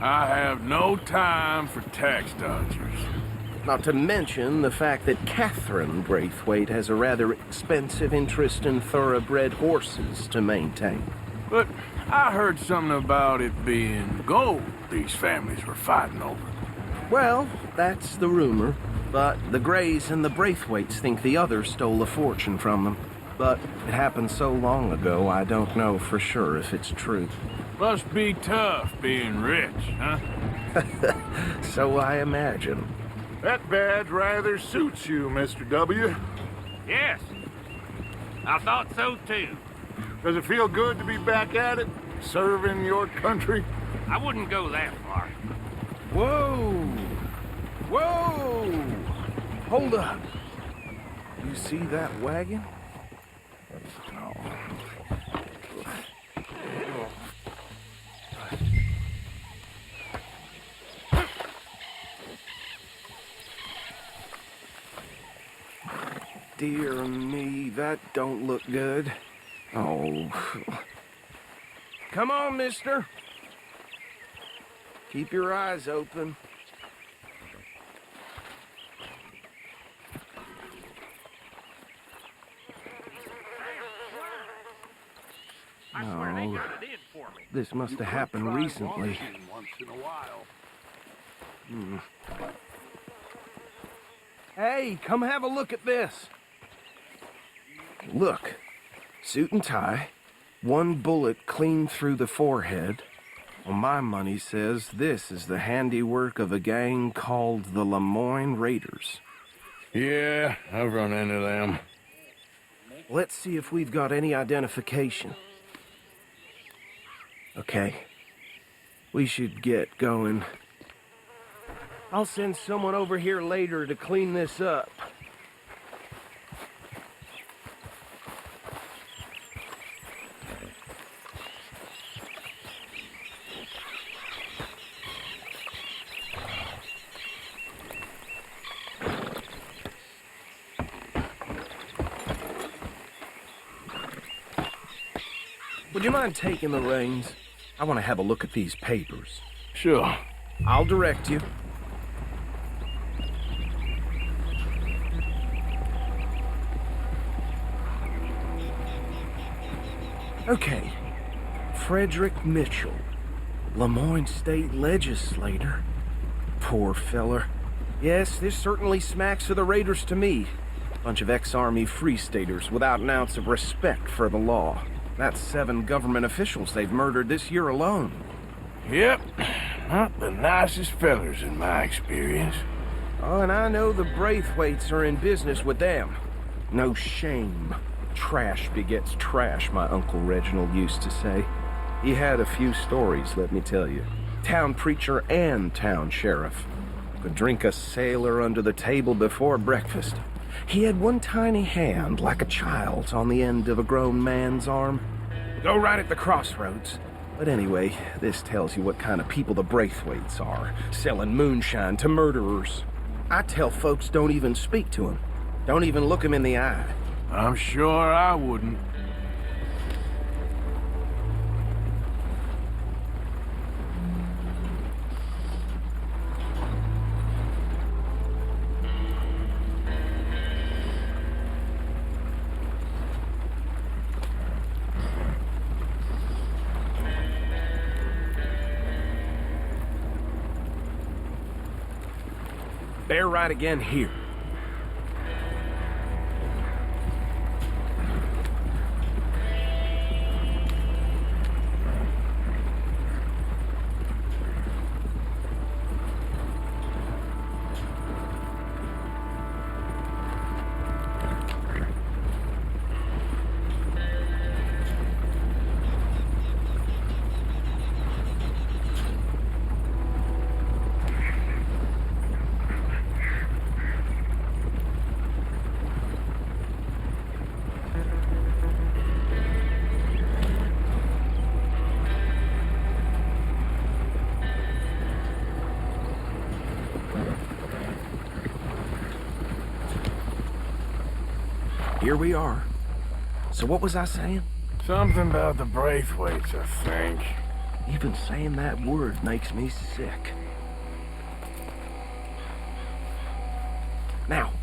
I have no time for tax dodgers. Not to mention the fact that Catherine Braithwaite has a rather expensive interest in thoroughbred horses to maintain. But I heard something about it being gold these families were fighting over. Well, that's the rumor. But the Grays and the Braithwaites think the others stole a fortune from them. But it happened so long ago, I don't know for sure if it's true. Must be tough being rich, huh? So I imagine. That badge rather suits you, Mr. W. Yes. I thought so too. Does it feel good to be back at it? Serving your country? I wouldn't go that far. Whoa! Whoa! Hold up. You see that wagon? Oh. Dear me, that don't look good. Oh. Come on, mister. Keep your eyes open. No, this must have happened recently. Once in a while. Hey, come have a look at this. Look, suit and tie, one bullet clean through the forehead. Well, my money says this is the handiwork of a gang called the Lemoyne Raiders. Yeah, I've run into them. Let's see if we've got any identification. Okay, we should get going. I'll send someone over here later to clean this up. Would you mind taking the reins? I want to have a look at these papers. Sure. I'll direct you. Okay. Frederick Mitchell, Lemoyne State Legislator. Poor feller. Yes, this certainly smacks of the Raiders to me. Bunch of ex-Army Free Staters without an ounce of respect for the law. That's 7 government officials they've murdered this year alone. Yep. Not the nicest fellers in my experience. Oh, and I know the Braithwaites are in business with them. No shame. Trash begets trash, my Uncle Reginald used to say. He had a few stories, let me tell you. Town preacher and town sheriff. Could drink a sailor under the table before breakfast. He had one tiny hand, like a child's, on the end of a grown man's arm. Go right at the crossroads. But anyway, this tells you what kind of people the Braithwaites are, selling moonshine to murderers. I tell folks don't even speak to him. Don't even look him in the eye. I'm sure I wouldn't. Bear right again here. Here we are. So what was I saying? Something about the Braithwaites, I think. Even saying that word makes me sick. Now,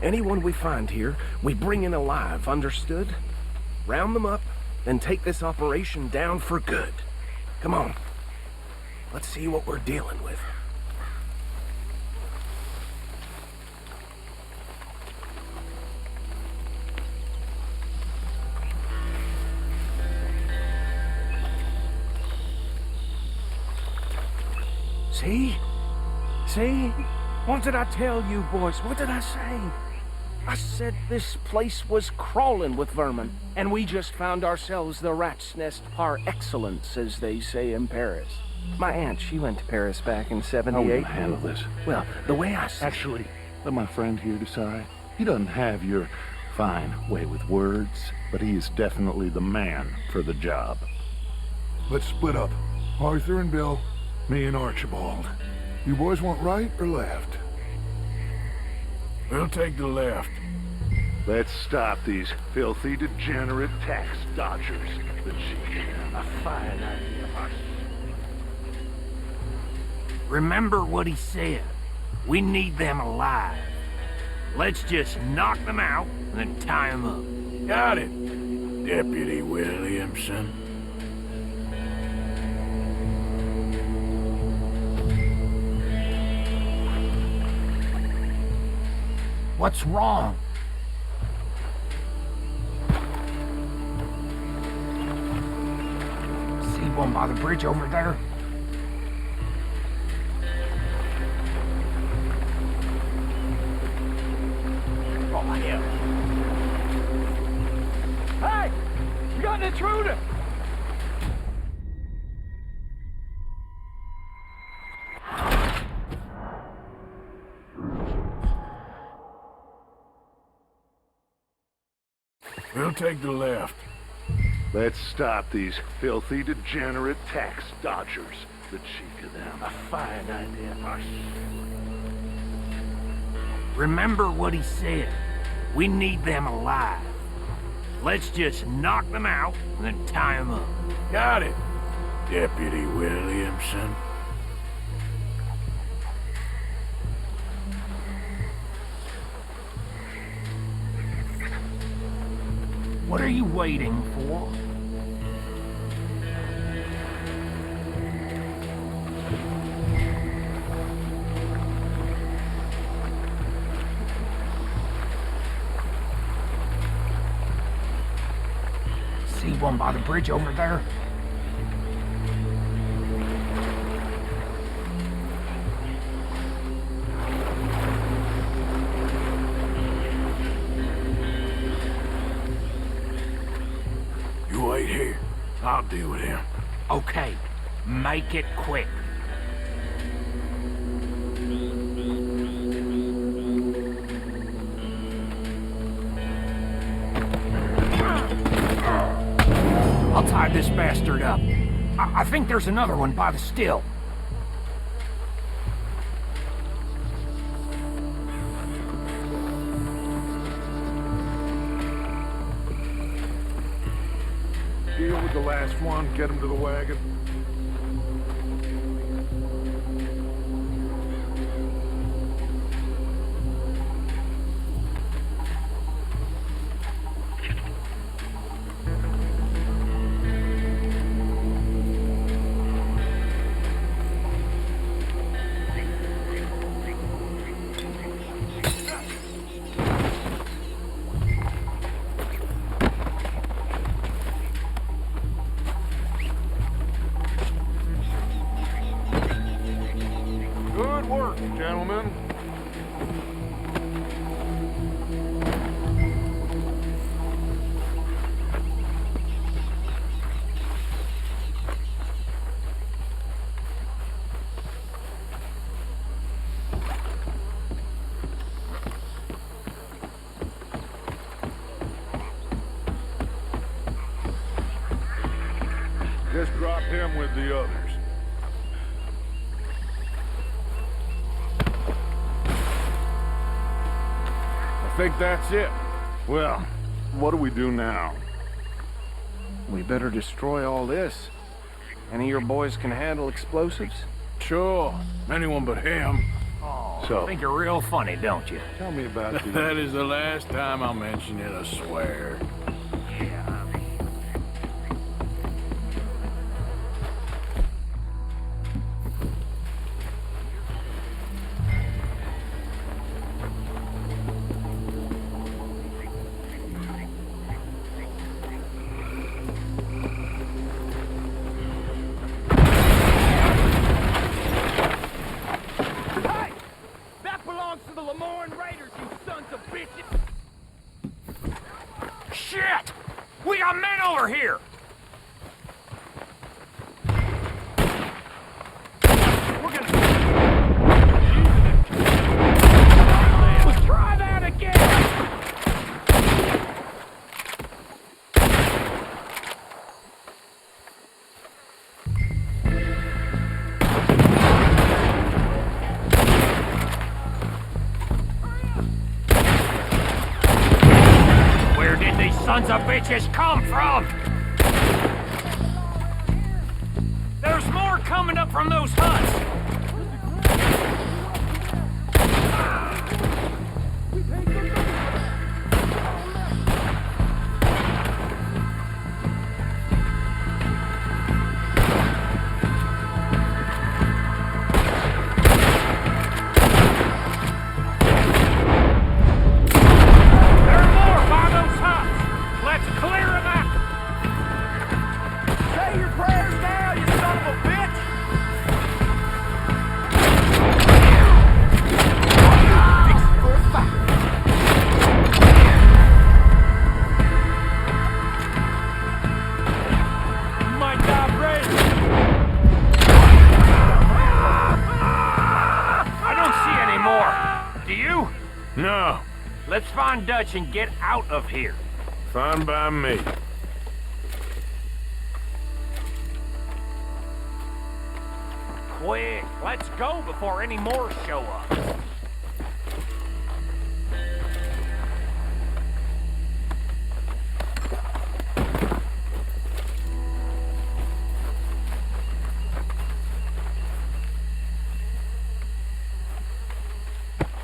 anyone we find here, we bring in alive, understood? Round them up, then take this operation down for good. Come on. Let's see what we're dealing with. See? See? What did I tell you, boys? What did I say? I said this place was crawling with vermin, and we just found ourselves the rat's nest par excellence, as they say in Paris. My aunt, she went to Paris back in '78. How will you handle this? Well, the way I see... Actually, let my friend here decide. He doesn't have your fine way with words, but he is definitely the man for the job. Let's split up. Arthur and Bill, me and Archibald. You boys want right or left? We'll take the left. Let's stop these filthy, degenerate tax dodgers. A fine idea. Remember what he said. We need them alive. Let's just knock them out and then tie them up. Got it, Deputy Williamson. What's wrong? See one by the bridge over there? Oh, hell. Hey! We got an intruder! We'll take the left. Let's stop these filthy, degenerate tax dodgers. The cheek of them. A fine idea. Remember what he said. We need them alive. Let's just knock them out and then tie them up. Got it, Deputy Williamson. What are you waiting for? See one by the bridge over there? You wait here. I'll deal with him. Okay, make it quick. I'll tie this bastard up. I think there's another one by the still. Deal with the last one, get him to the wagon. Good work, gentlemen. Just drop him with the others. I think that's it. Well, what do we do now? We better destroy all this. Any of your boys can handle explosives? Sure. Anyone but him. Oh, So- you think you're real funny, don't you? Tell me about the... That is the last time I'll mention it, I swear. Hey! That belongs to the Lemoyne Raiders, you sons of bitches! Shit! We got men over here! We're gonna... Let's try that again! Where did these sons of bitches come from? There's more coming up from those huts. No. Let's find Dutch and get out of here. Fine by me. Quick, let's go before any more show up.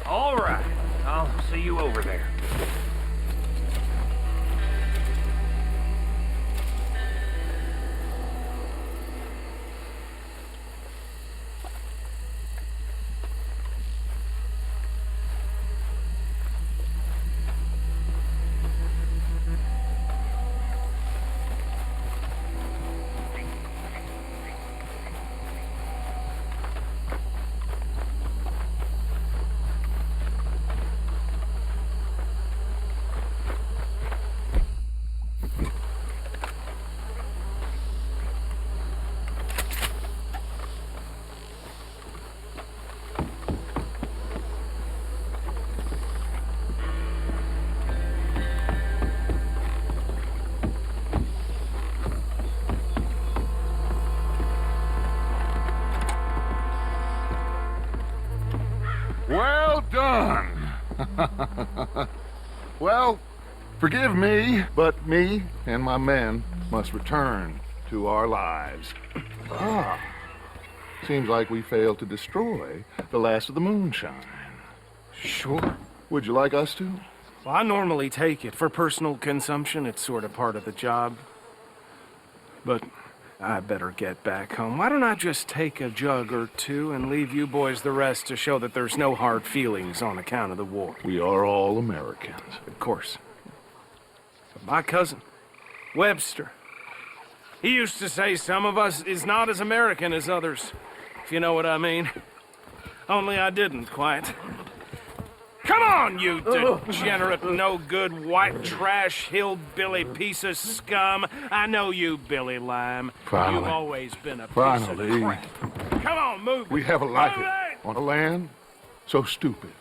All right, I'll see you over there. Well done. Well, forgive me, but me and my men must return to our lives. Ah, seems like we failed to destroy the last of the moonshine. Sure. Would you like us to? Well, I normally take it. For personal consumption, it's sort of part of the job. But I better get back home. Why don't I just take a jug or two and leave you boys the rest to show that there's no hard feelings on account of the war? We are all Americans. Of course. But my cousin, Webster, he used to say some of us is not as American as others, if you know what I mean. Only I didn't quite. Come on, you degenerate, no-good, white trash, hillbilly piece of scum. I know you, Billy Lime. Finally. You've always been a piece Finally. of crap. Come on, move. We have a life on a land so stupid,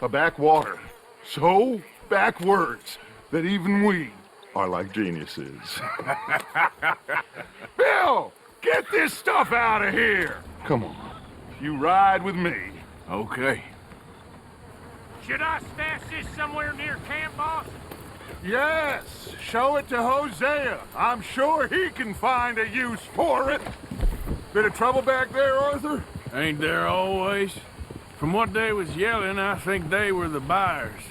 a backwater so backwards that even we are like geniuses. Bill, get this stuff out of here. Come on, you ride with me. Okay. Should I stash this somewhere near camp, boss? Yes, show it to Hosea. I'm sure he can find a use for it. Bit of trouble back there, Arthur? Ain't there always? From what they was yelling, I think they were the buyers.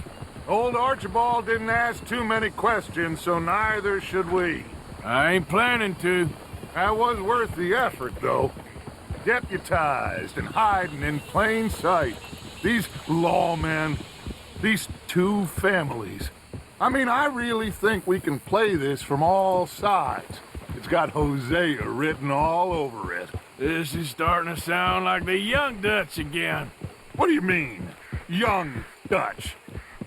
Old Archibald didn't ask too many questions, so neither should we. I ain't planning to. That was worth the effort, though. Deputized and hiding in plain sight. These lawmen, these two families. I mean, I really think we can play this from all sides. It's got Hosea written all over it. This is starting to sound like the young Dutch again. What do you mean, young Dutch?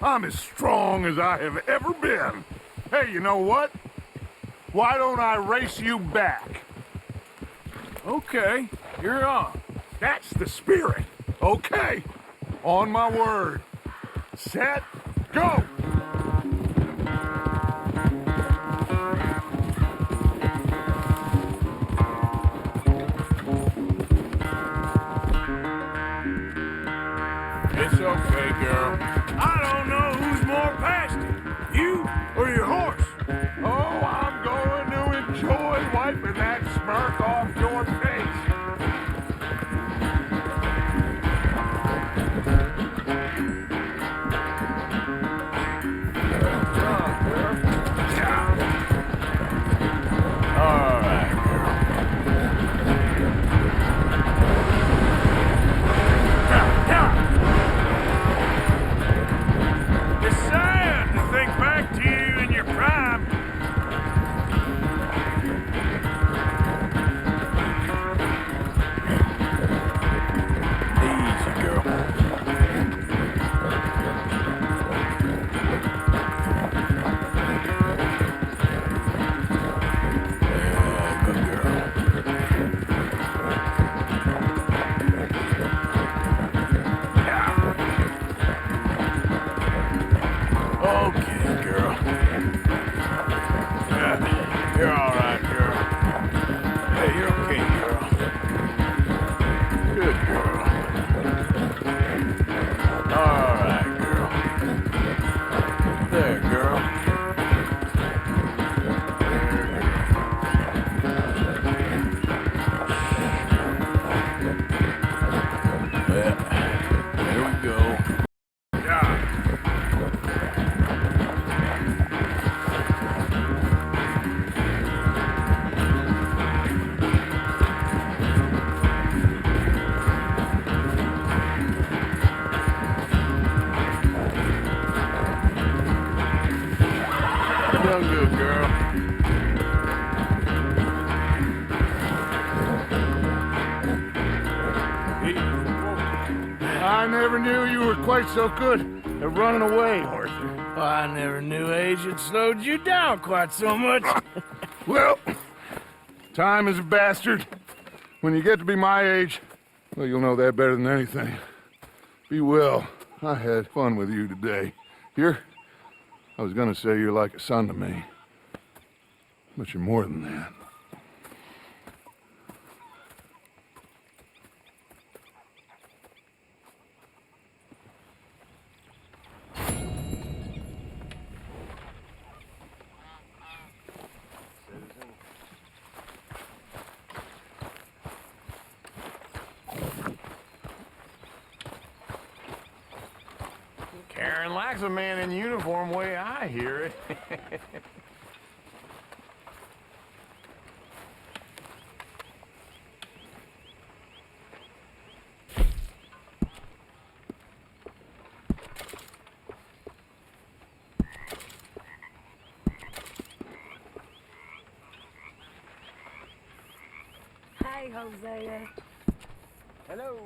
I'm as strong as I have ever been. Hey, you know what? Why don't I race you back? Okay, you're on. That's the spirit. Okay. On my word. Set, go! It's okay, girl. I don't know who's more past it, you or your horse. Oh, I'm going to enjoy wiping that smirk off your face. Okay, girl. Yeah, you're all right, girl. Hey, you're okay, girl. Good girl. All right, girl. There, girl. There we go. Yeah. Done good, girl. I never knew you were quite so good at running away, Arthur. Well, I never knew age had slowed you down quite so much. Well, time is a bastard. When you get to be my age, well, you'll know that better than anything. Be well. I had fun with you today. Here, I was gonna say you're like a son to me. But you're more than that. Karen likes a man in uniform, way I hear it. Hey, Hosea. Hello.